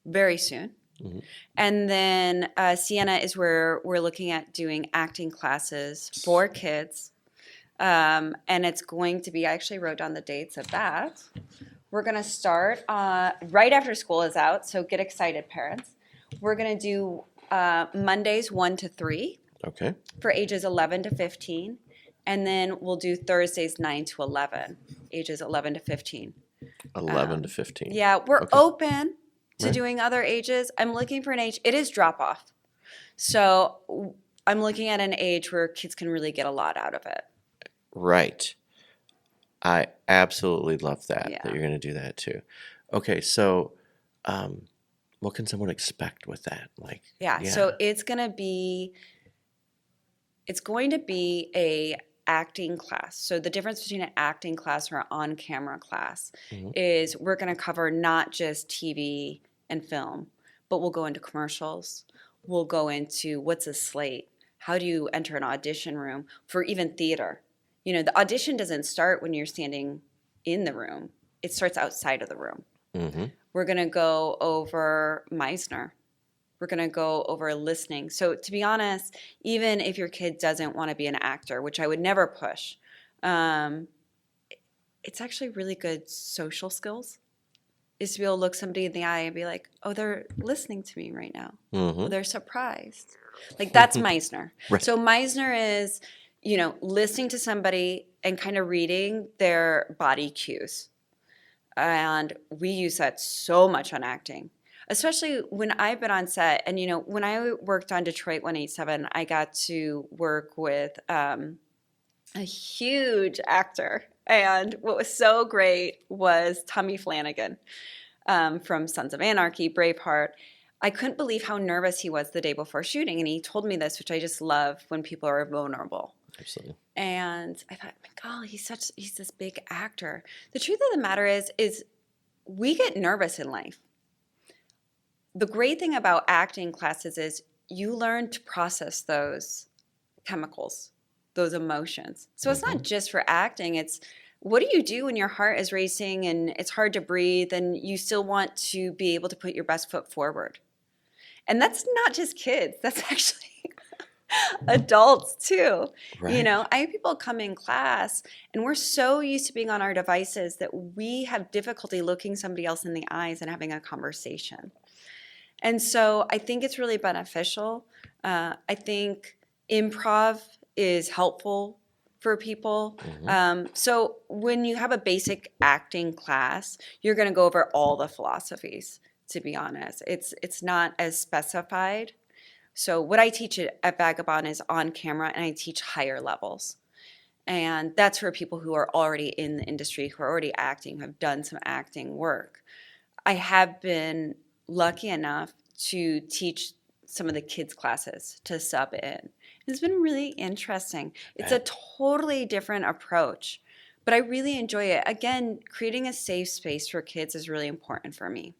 very soon. Mm-hmm. And then Sienna is where we're looking at doing acting classes for kids. And it's going to be, I actually wrote down the dates of that. We're going to start right after school is out, so get excited, parents. We're going to do Mondays 1 to 3 Okay. for ages 11 to 15. And then we'll do Thursdays 9 to 11, ages 11 to 15. 11 to 15. Yeah, we're Okay. open to Right. doing other ages. I'm looking for an age. It is drop off. So I'm looking at an age where kids can really get a lot out of it. Right. I absolutely love that Yeah. you're going to do that too. Okay, so what can someone expect with that? Yeah. So it's going to be a acting class. So the difference between an acting class or an on-camera class is we're going to cover not just TV and film, but we'll go into commercials. We'll go into what's a slate? How do you enter an audition room for even theater? You know, the audition doesn't start when you're standing in the room. It starts outside of the room. Mm-hmm. We're going to go over Meisner. We're going to go over listening. So to be honest, even if your kid doesn't want to be an actor, which I would never push, it's actually really good social skills. is to be able to look somebody in the eye and be like, oh, they're listening to me right now. Oh, they're surprised. Like that's Meisner. Right. So Meisner is, listening to somebody and kind of reading their body cues. And we use that so much on acting, especially when I've been on set. And, when I worked on Detroit 187, I got to work with a huge actor. And what was so great was Tommy Flanagan from Sons of Anarchy, Braveheart. I couldn't believe how nervous he was the day before shooting. And he told me this, which I just love when people are vulnerable. Absolutely. And I thought, God, he's this big actor. The truth of the matter is we get nervous in life. The great thing about acting classes is you learn to process those chemicals, those emotions. So it's not just for acting. It's what do you do when your heart is racing and it's hard to breathe and you still want to be able to put your best foot forward? And that's not just kids. That's actually adults too. Right. I have people come in class and we're so used to being on our devices that we have difficulty looking somebody else in the eyes and having a conversation. And so I think it's really beneficial. I think improv is helpful for people. So when you have a basic acting class, you're going to go over all the philosophies, to be honest. It's not as specified. So what I teach at Vagabond is on camera, and I teach higher levels. And that's for people who are already in the industry, who are already acting, who have done some acting work. I have been lucky enough to teach some of the kids' classes to sub in. It's been really interesting. It's a totally different approach, but I really enjoy it. Again, creating a safe space for kids is really important for me.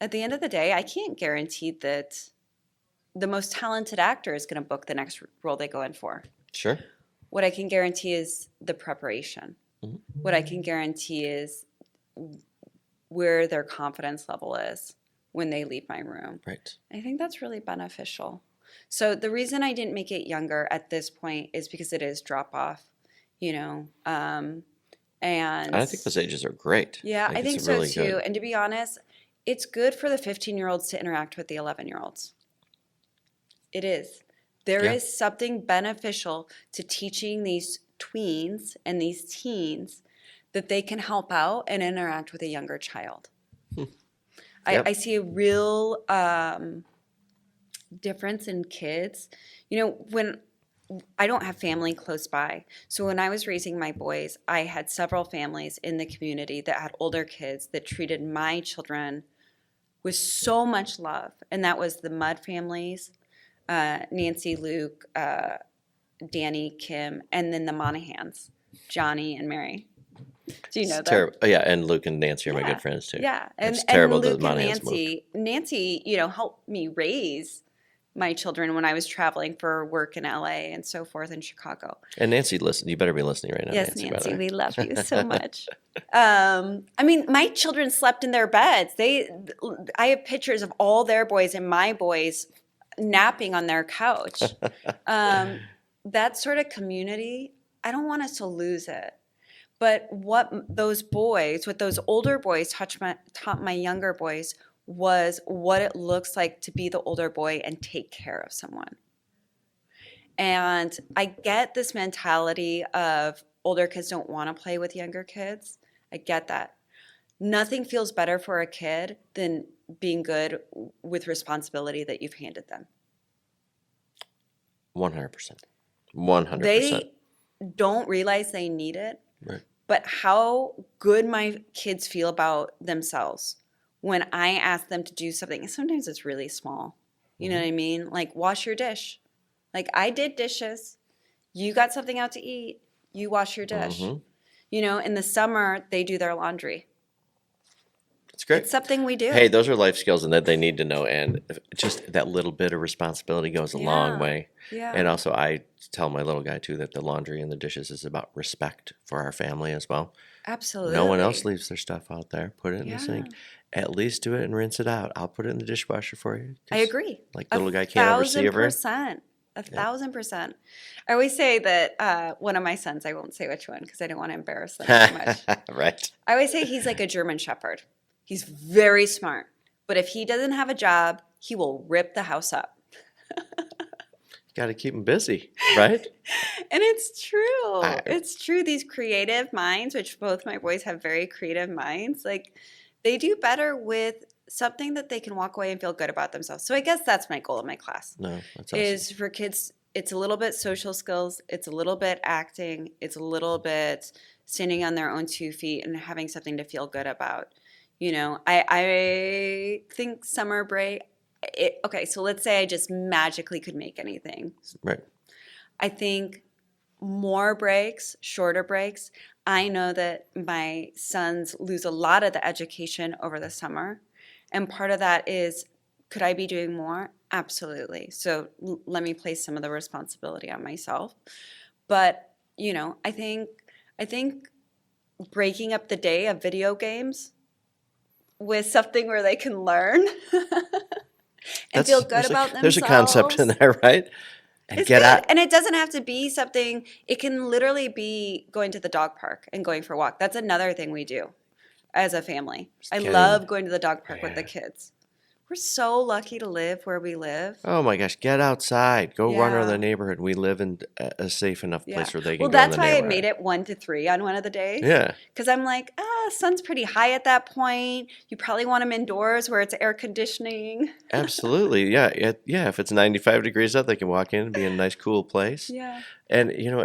At the end of the day, I can't guarantee that the most talented actor is going to book the next role they go in for. Sure. What I can guarantee is the preparation. What I can guarantee is where their confidence level is when they leave my room. Right. I think that's really beneficial. So the reason I didn't make it younger at this point is because it is drop off, and I think those ages are great. Yeah, I think it's so really too. good. And to be honest, it's good for the 15-year-olds to interact with the 11-year-olds. It is. There is something beneficial to teaching these tweens and these teens that they can help out and interact with a younger child. I see a real difference in kids. When I don't have family close by. So when I was raising my boys, I had several families in the community that had older kids that treated my children with so much love. And that was the Mudd families, Nancy, Luke, Danny, Kim, and then the Monahans, Johnny and Mary. Do you know that? Terrible. Oh, yeah, and Luke and Nancy are my good friends too. Yeah, it's terrible Luke that and Monahans moved. Nancy, helped me raise my children when I was traveling for work in LA and so forth in Chicago. And Nancy, listen, you better be listening right now. Yes, Nancy, Nancy, we love you so much. My children slept in their beds. I have pictures of all their boys and my boys napping on their couch. That sort of community, I don't want us to lose it. But what those older boys taught my younger boys was what it looks like to be the older boy and take care of someone. And I get this mentality of older kids don't want to play with younger kids. I get that. Nothing feels better for a kid than being good with responsibility that you've handed them. 100%. 100%. They don't realize they need it. Right. But how good my kids feel about themselves when I ask them to do something. Sometimes it's really small. You know what I mean? Like wash your dish. Like I did dishes. You got something out to eat. You wash your dish. In the summer, they do their laundry. It's great. It's something we do. Hey, those are life skills and that they need to know. And just that little bit of responsibility goes a long way. Yeah. And also I tell my little guy too that the laundry and the dishes is about respect for our family as well. Absolutely. No one else leaves their stuff out there. Put it in the sink. At least do it and rinse it out. I'll put it in the dishwasher for you. I agree. Like the little guy can't oversee ever. 1,000%. 1,000%. I always say that one of my sons, I won't say which one because I don't want to embarrass them too much. Right. I always say he's like a German Shepherd. He's very smart. But if he doesn't have a job, he will rip the house up. Got to keep him busy, right? And it's true. It's true. These creative minds, which both my boys have very creative minds, like they do better with something that they can walk away and feel good about themselves. So I guess that's my goal in my class. No, that's awesome. Is for kids, it's a little bit social skills, it's a little bit acting, it's a little bit standing on their own 2 feet and having something to feel good about. You know, I think summer break, okay, so let's say I just magically could make anything. Right. I think more breaks, shorter breaks. I know that my sons lose a lot of the education over the summer. And part of that is, could I be doing more? Absolutely. So let me place some of the responsibility on myself. But, you know, I think breaking up the day of video games with something where they can learn and feel good about themselves. There's a concept in there, right? And it's get good. out. And it doesn't have to be something, it can literally be going to the dog park and going for a walk. That's another thing we do as a family. I love going to the dog park with the kids. We're so lucky to live where we live. Oh my gosh, get outside. Go run around the neighborhood. We live in a safe enough place where they can go in the neighborhood. Well, that's why I made it 1 to 3 on one of the days. Yeah. Because I'm like, sun's pretty high at that point. You probably want them indoors where it's air conditioning. Absolutely. Yeah. If it's 95 degrees out, they can walk in and be in a nice, cool place. Yeah. And, you know,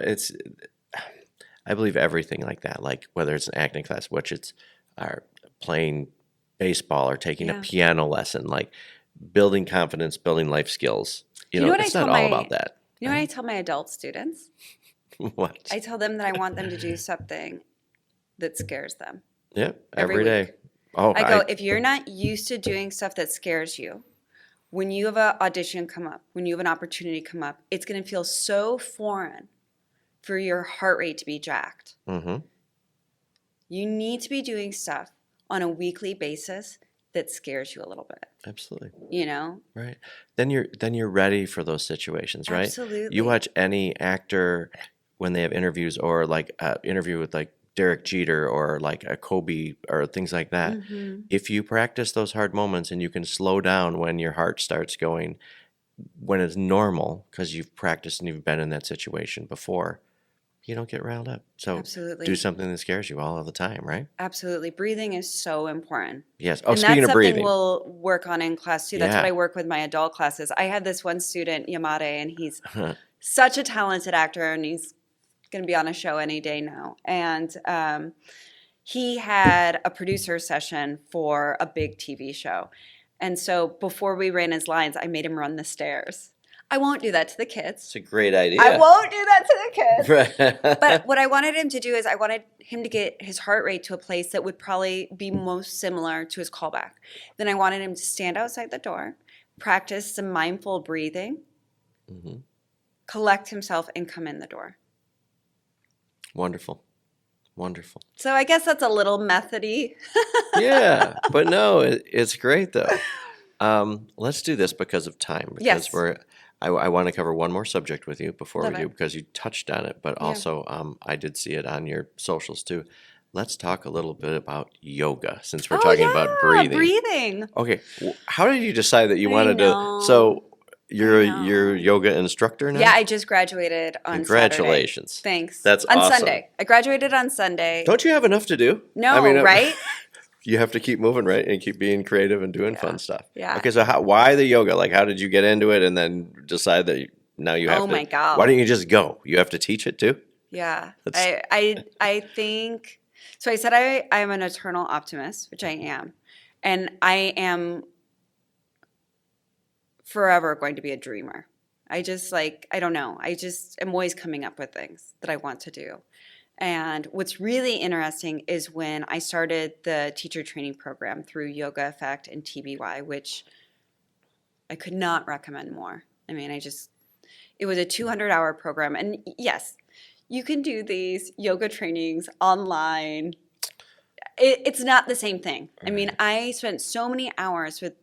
I believe everything like that, like whether it's an acting class, which it's playing baseball or taking a piano lesson, like building confidence, building life skills. You know it's not all about that. You know what I tell my adult students? What? I tell them that I want them to do something that scares them. Yeah, every day. Oh, I go, if you're not used to doing stuff that scares you, when you have an audition come up, when you have an opportunity come up, it's going to feel so foreign for your heart rate to be jacked. Mm-hmm. You need to be doing stuff on a weekly basis that scares you a little bit. Absolutely. You know? Right. Then you're ready for those situations, right? Absolutely. You watch any actor when they have interviews or like interview with like Derek Jeter or like a Kobe or things like that. Mm-hmm. If you practice those hard moments and you can slow down when your heart starts going, when it's normal because you've practiced and you've been in that situation before, you don't get riled up. So Absolutely. do something that scares you all of the time, right? Absolutely. Breathing is so important. Yes. Oh, and speaking that's of breathing. something we'll work on in class too. That's Yeah. what I work with my adult classes. I had this one student, Yamade, and he's such a talented actor, and he's going to be on a show any day now. And he had a producer session for a big TV show. And so before we ran his lines, I made him run the stairs. I won't do that to the kids. It's a great idea. I won't do that to the kids. Right. But what I wanted him to do is I wanted him to get his heart rate to a place that would probably be most similar to his callback. Then I wanted him to stand outside the door, practice some mindful breathing, Mm-hmm. collect himself, and come in the door. Wonderful. Wonderful. So I guess that's a little methody. Yeah, but no, it's great though. Let's do this because of time. Because Yes. I want to cover one more subject with you before Love we do it. because you touched on it, but also I did see it on your socials too. Let's talk a little bit about yoga since we're talking about breathing. Okay, how did you decide that you wanted to? So you're a yoga instructor now? Yeah, I just graduated on Congratulations. Saturday. Thanks. That's on awesome. Sunday. I graduated on Sunday. Don't you have enough to do? No, I mean, right? You have to keep moving, right? And keep being creative and doing fun stuff. Yeah. Okay, so why the yoga? Like, how did you get into it and then decide that now you have to? Oh, my God. Why don't you just go? You have to teach it too? Yeah. I think, so I said I'm an eternal optimist, which I am. And I am forever going to be a dreamer. I don't know. I just am always coming up with things that I want to do. And what's really interesting is when I started the teacher training program through Yoga Effect and TBY, which I could not recommend more. I mean, it was a 200-hour program. And yes, you can do these yoga trainings online. It's not the same thing. I mean, I spent so many hours with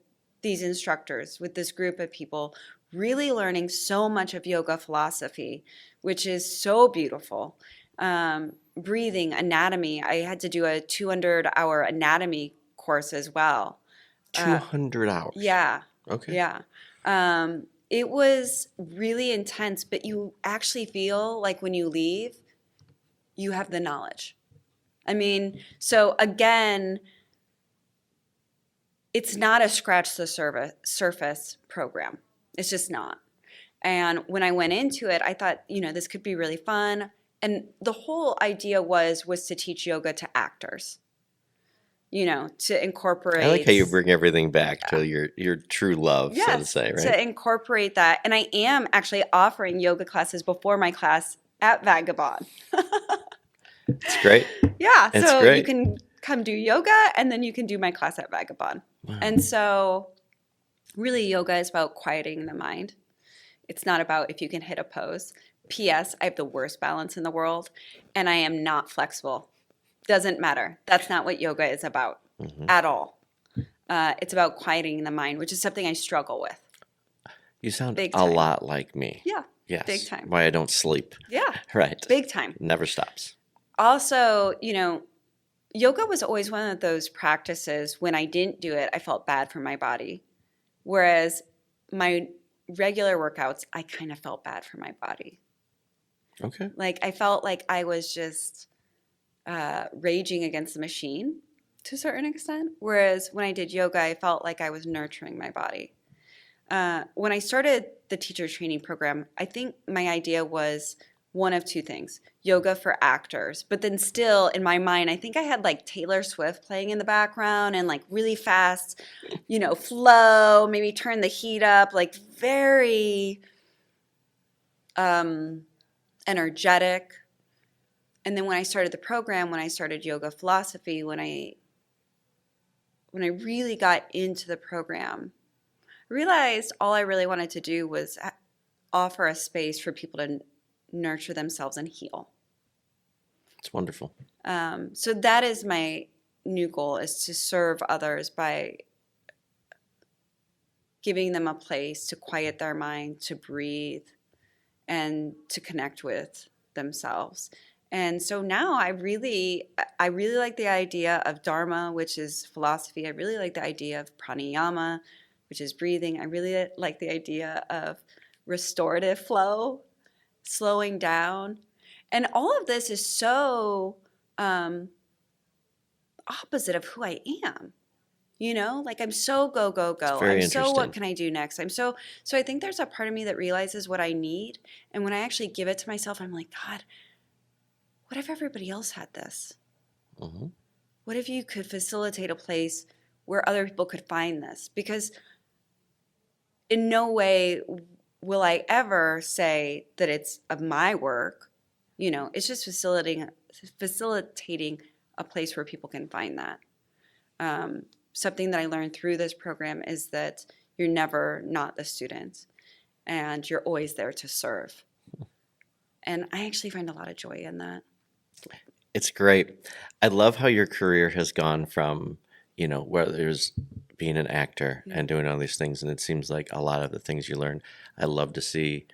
these instructors, with this group of people, really learning so much of yoga philosophy, which is so beautiful. Breathing, anatomy. I had to do a 200-hour anatomy course as well. 200 hours? Yeah. Okay. Yeah. It was really intense, but you actually feel like when you leave, you have the knowledge. I mean, so again, it's not a scratch the surface program. It's just not. And when I went into it, I thought, this could be really fun. And the whole idea was to teach yoga to actors. To incorporate. I like how you bring everything back to your true love, so to say, right? To incorporate that. And I am actually offering yoga classes before my class at Vagabond. It's great. Yeah. It's so great. You can come do yoga and then you can do my class at Vagabond. Wow. And so really yoga is about quieting the mind. It's not about if you can hit a pose. P.S. I have the worst balance in the world and I am not flexible. Doesn't matter. That's not what yoga is about at all. It's about quieting the mind, which is something I struggle with. You sound a lot like me. Yeah. Yes. Big time. Why I don't sleep. Yeah. Right. Big time. Never stops. Also, yoga was always one of those practices when I didn't do it, I felt bad for my body. Whereas my regular workouts, I kind of felt bad for my body. Okay. Like I felt like I was just raging against the machine to a certain extent. Whereas when I did yoga, I felt like I was nurturing my body. When I started the teacher training program, I think my idea was one of two things: yoga for actors. But then still in my mind, I think I had like Taylor Swift playing in the background and like really fast, flow, maybe turn the heat up, like very energetic. And then when I started the program, when I started yoga philosophy, when I really got into the program, I realized all I really wanted to do was offer a space for people to nurture themselves and heal. It's wonderful. So that is my new goal, is to serve others by giving them a place to quiet their mind, to breathe, and to connect with themselves. And so now I really like the idea of Dharma, which is philosophy. I really like the idea of pranayama, which is breathing. I really like the idea of restorative flow, slowing down. And all of this is so opposite of who I am. Like I'm so go, go, go. It's very I'm so interesting. what can I do next? So I think there's a part of me that realizes what I need. And when I actually give it to myself, I'm like, God, what if everybody else had this? Mm-hmm. What if you could facilitate a place where other people could find this? Because in no way will I ever say that it's of my work. It's just facilitating a place where people can find that. Something that I learned through this program is that you're never not the student, and you're always there to serve. And I actually find a lot of joy in that. It's great. I love how your career has gone from, where there's being an actor and doing all these things. And it seems like a lot of the things you learn, I love to see,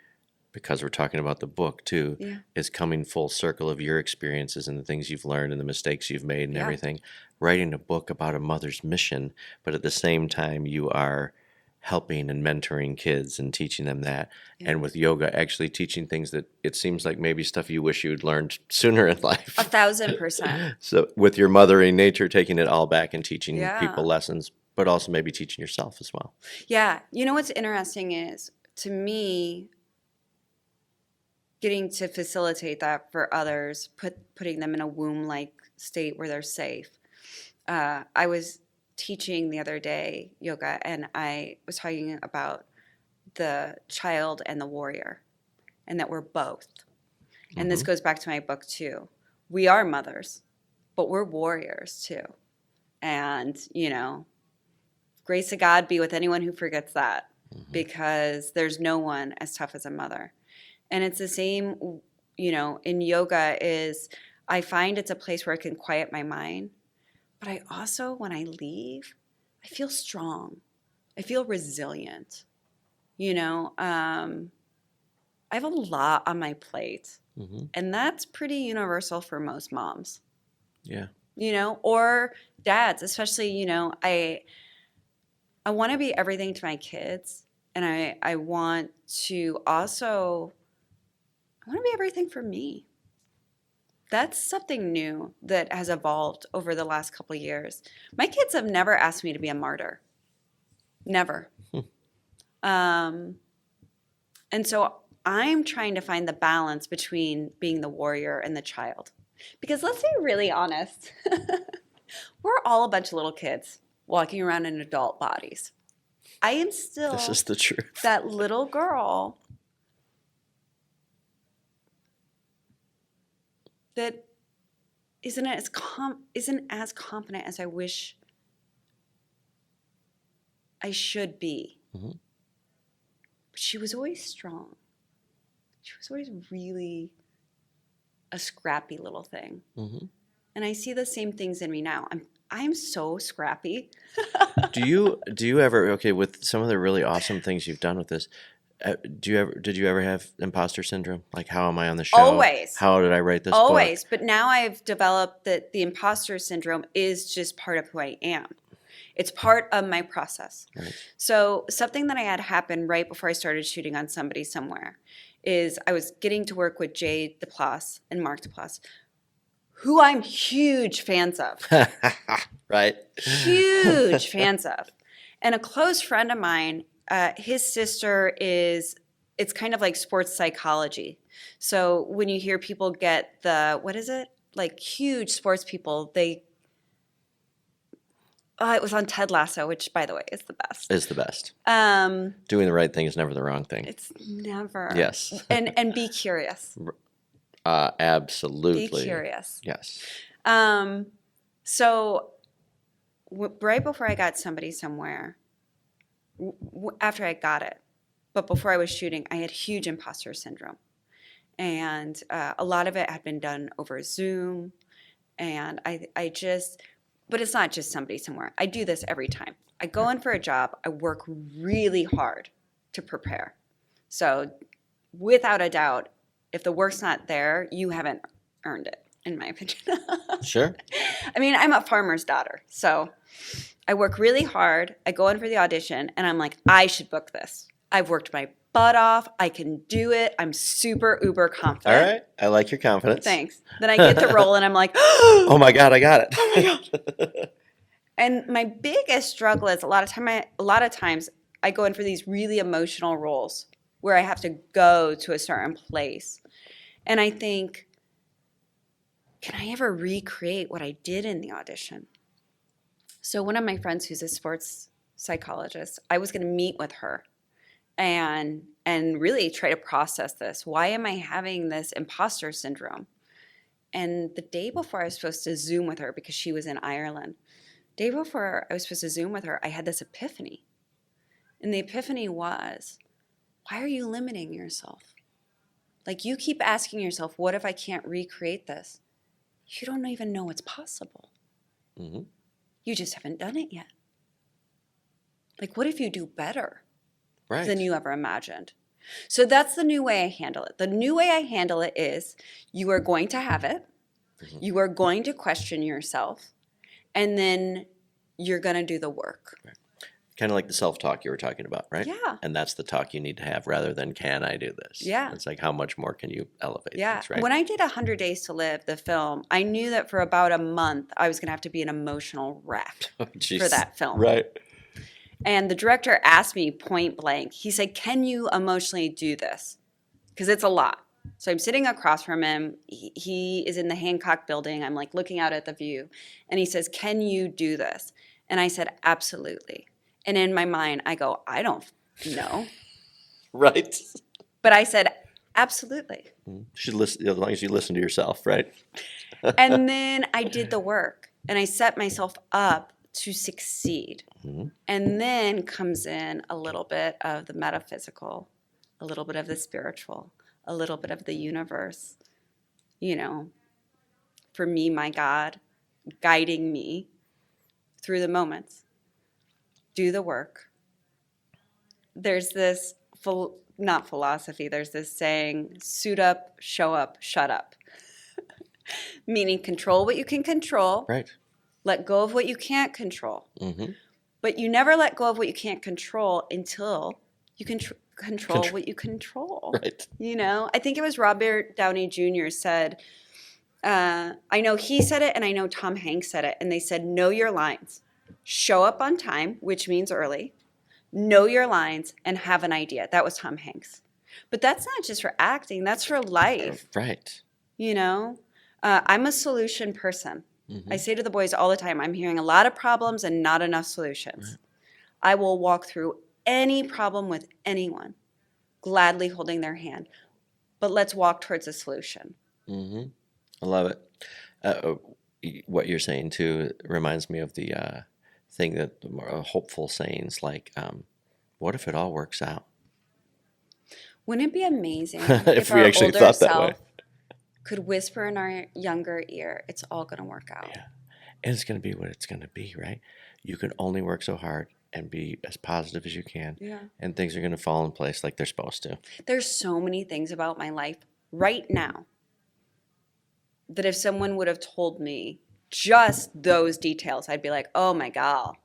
because we're talking about the book too, is coming full circle of your experiences and the things you've learned and the mistakes you've made and everything. Writing a book about a mother's mission, but at the same time you are helping and mentoring kids and teaching them that. And with yoga, actually teaching things that it seems like maybe stuff you wish you had learned sooner in life. 1,000%. So with your mothering nature, taking it all back and teaching people lessons, but also maybe teaching yourself as well. Yeah. What's interesting is, to me, getting to facilitate that for others, putting them in a womb-like state where they're safe. I was teaching the other day yoga, and I was talking about the child and the warrior, and that we're both. And this goes back to my book too. We are mothers, but we're warriors too. And, grace of God be with anyone who forgets that, because there's no one as tough as a mother. And it's the same, in yoga is, I find it's a place where I can quiet my mind. But I also, when I leave, I feel strong. I feel resilient. I have a lot on my plate. Mm-hmm. And that's pretty universal for most moms. Yeah. Or dads, especially, I want to be everything to my kids. And I want to be everything for me. That's something new that has evolved over the last couple of years. My kids have never asked me to be a martyr. Never. And so I'm trying to find the balance between being the warrior and the child. Because let's be really honest, we're all a bunch of little kids walking around in adult bodies. I am still This is the truth. That little girl that isn't as confident as I wish I should be. Mm-hmm. But she was always strong. She was always really a scrappy little thing. Mm-hmm. And I see the same things in me now. I'm so scrappy. Do you ever, with some of the really awesome things you've done with this, did you ever have imposter syndrome? Like, how am I on the show? Always. How did I write this book? Always. But now I've developed that the imposter syndrome is just part of who I am. It's part of my process. Right. So something that I had happen right before I started shooting on Somebody Somewhere is I was getting to work with Jay DePlace and Mark DePlace, who I'm huge fans of. Right. Huge fans of. And a close friend of mine, his sister it's kind of like sports psychology. So when you hear people get like huge sports people, it was on Ted Lasso, which, by the way, is the best. Is the best. Doing the right thing is never the wrong thing. It's never. Yes. And be curious. Absolutely. Be curious. Yes. So right before I got Somebody Somewhere, after I got it, but before I was shooting, I had huge imposter syndrome. And a lot of it had been done over Zoom. And but it's not just Somebody Somewhere. I do this every time. I go in for a job. I work really hard to prepare. So without a doubt, if the work's not there, you haven't earned it, in my opinion. Sure. I mean, I'm a farmer's daughter. So I work really hard. I go in for the audition, and I'm like, I should book this. I've worked my butt off. I can do it. I'm super uber confident. All right. I like your confidence. Thanks. Then I get the role, and I'm like, oh my God, I got it. Oh my God. And my biggest struggle is a lot of times I go in for these really emotional roles where I have to go to a certain place. And I think, can I ever recreate what I did in the audition? So one of my friends who's a sports psychologist, I was going to meet with her and really try to process this. Why am I having this imposter syndrome? And the day before I was supposed to Zoom with her, because she was in Ireland, day before I was supposed to Zoom with her, I had this epiphany. And the epiphany was, why are you limiting yourself? Like, you keep asking yourself, what if I can't recreate this? You don't even know it's possible. Mm-hmm. You just haven't done it yet. Like, what if you do better Right. than you ever imagined? So that's the new way I handle it. The new way I handle it is you are going to have it. Mm-hmm. You are going to question yourself. And then you're going to do the work. Right. Kind of like the self-talk you were talking about, right? Yeah. And that's the talk you need to have rather than, can I do this? Yeah. It's like, how much more can you elevate things, right? When I did 100 Days to Live, the film, I knew that for about a month, I was going to have to be an emotional wreck for that film. Right. And the director asked me point blank, he said, can you emotionally do this? Because it's a lot. So I'm sitting across from him. He is in the Hancock building. I'm like looking out at the view. And he says, can you do this? And I said, absolutely. And in my mind, I go, I don't know. Right. But I said, absolutely. You should listen, as long as you listen to yourself, right? And then I did the work. And I set myself up to succeed. Mm-hmm. And then comes in a little bit of the metaphysical, a little bit of the spiritual, a little bit of the universe. You know, for me, my God, guiding me through the moments. Do the work. There's this not philosophy. There's this saying, suit up, show up, shut up. Meaning control what you can control. Right. Let go of what you can't control. Mm-hmm. But you never let go of what you can't control until you can control what you control. Right. You know, I think it was Robert Downey Jr. said, I know he said it and I know Tom Hanks said it. And they said, know your lines. Show up on time, which means early. Know your lines and have an idea. That was Tom Hanks. But that's not just for acting. That's for life. Right. You know, I'm a solution person. Mm-hmm. I say to the boys all the time, I'm hearing a lot of problems and not enough solutions. Right. I will walk through any problem with anyone, gladly holding their hand. But let's walk towards a solution. Mm-hmm. I love it. What you're saying, too, reminds me of the thing that hopeful sayings like, what if it all works out? Wouldn't it be amazing if we our actually older thought that self way could whisper in our younger ear, it's all going to work out. Yeah. And it's going to be what it's going to be, right? You can only work so hard and be as positive as you can. Yeah. And things are going to fall in place like they're supposed to. There's so many things about my life right now that if someone would have told me just those details, I'd be like, oh my God.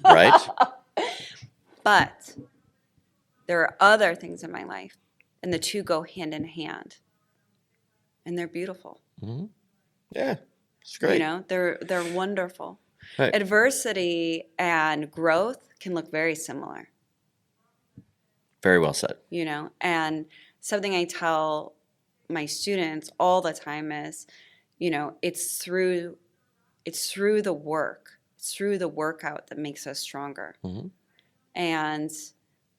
Right? But there are other things in my life, and the two go hand in hand. And they're beautiful. Mm-hmm. Yeah, it's great. You know, they're wonderful. Right. Adversity and growth can look very similar. Very well said. You know, and something I tell my students all the time is, you know, it's through the work. It's through the workout that makes us stronger. Mm-hmm. And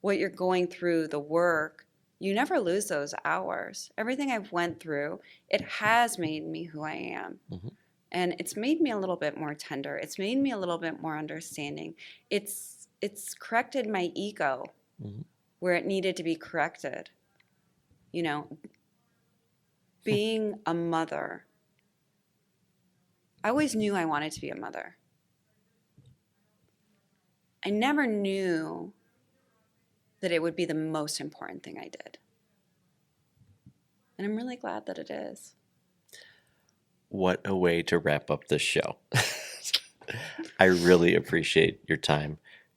what you're going through, the work, you never lose those hours. Everything I've went through, it has made me who I am. Mm-hmm. And it's made me a little bit more tender. It's made me a little bit more understanding. It's corrected my ego mm-hmm. where it needed to be corrected. You know, being a mother, I always knew I wanted to be a mother. I never knew that it would be the most important thing I did. And I'm really glad that it is. What a way to wrap up this show. I really appreciate your time.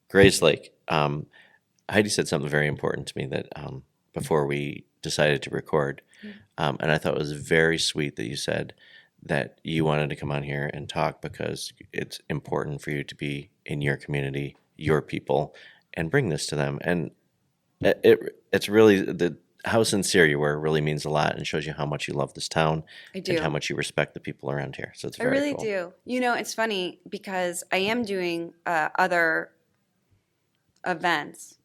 Grayslake, Heidi said something very important to me that before we decided to record, and I thought it was very sweet that you said that you wanted to come on here and talk because it's important for you to be in your community, your people, and bring this to them. And it's really how sincere you were really means a lot and shows you how much you love this town. I do. And how much you respect the people around here. So it's very cool. I really do. You know, it's funny because I am doing other events,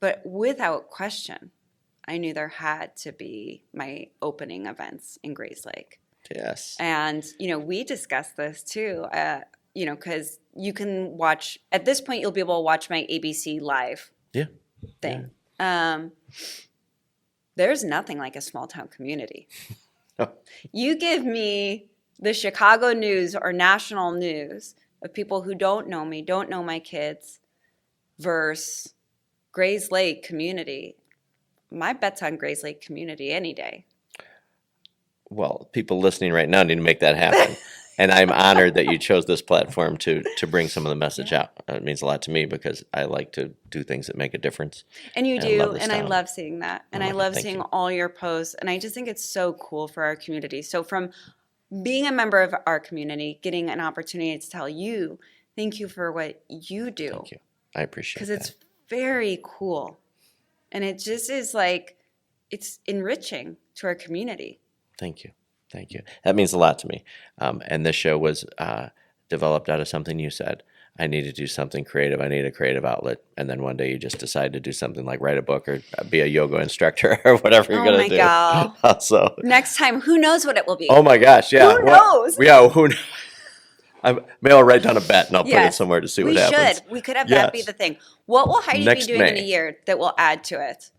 but without question, I knew there had to be my opening events in Grayslake. Yes. And, you know, we discussed this too, you know, because you can watch, at this point, you'll be able to watch my ABC Live thing. Yeah. There's nothing like a small town community. You give me the Chicago news or national news of people who don't know me, don't know my kids, versus Grayslake community. My bet's on Grayslake community any day. Well, people listening right now need to make that happen. And I'm honored that you chose this platform to bring some of the message out. It means a lot to me because I like to do things that make a difference. And you do, and I love seeing that. And I love seeing you. all your posts. And I just think it's so cool for our community. So from being a member of our community, getting an opportunity to tell you, thank you for what you do. Thank you. I appreciate that. Because it's very cool. And it just is like, it's enriching to our community. Thank you. Thank you. That means a lot to me. And this show was developed out of something you said. I need to do something creative. I need a creative outlet. And then one day you just decide to do something like write a book or be a yoga instructor or whatever you're going to do. Oh, my God. So, next time, who knows what it will be? Oh, my gosh. Yeah. Who knows? Yeah. Who knows? Maybe I'll write down a bet and I'll put it somewhere to see what happens. We should. We could have that be the thing. What will Heidi be doing in a year that will add to it?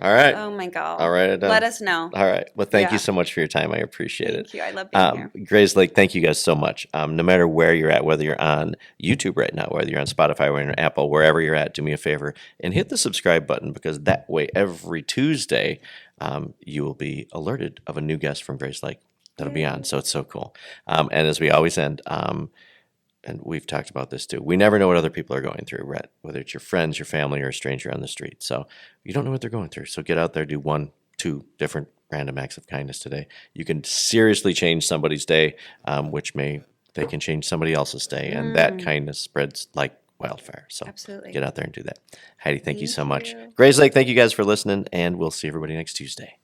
All right. Oh my God. I'll write it down. Let us know. All right. Well, thank you so much for your time. I appreciate it. Thank you. I love being here. Grayslake, thank you guys so much. No matter where you're at, whether you're on YouTube right now, whether you're on Spotify, whether you're on Apple, wherever you're at, do me a favor and hit the subscribe button, because that way every Tuesday you will be alerted of a new guest from Grayslake that'll be on. So it's so cool. And as we always end, and we've talked about this too, we never know what other people are going through, right? Whether it's your friends, your family, or a stranger on the street. So you don't know what they're going through. So get out there, do 1, 2 different random acts of kindness today. You can seriously change somebody's day, they can change somebody else's day. And that kindness spreads like wildfire. So absolutely, get out there and do that. Heidi, thank you so much. Grayslake, thank you guys for listening, and we'll see everybody next Tuesday.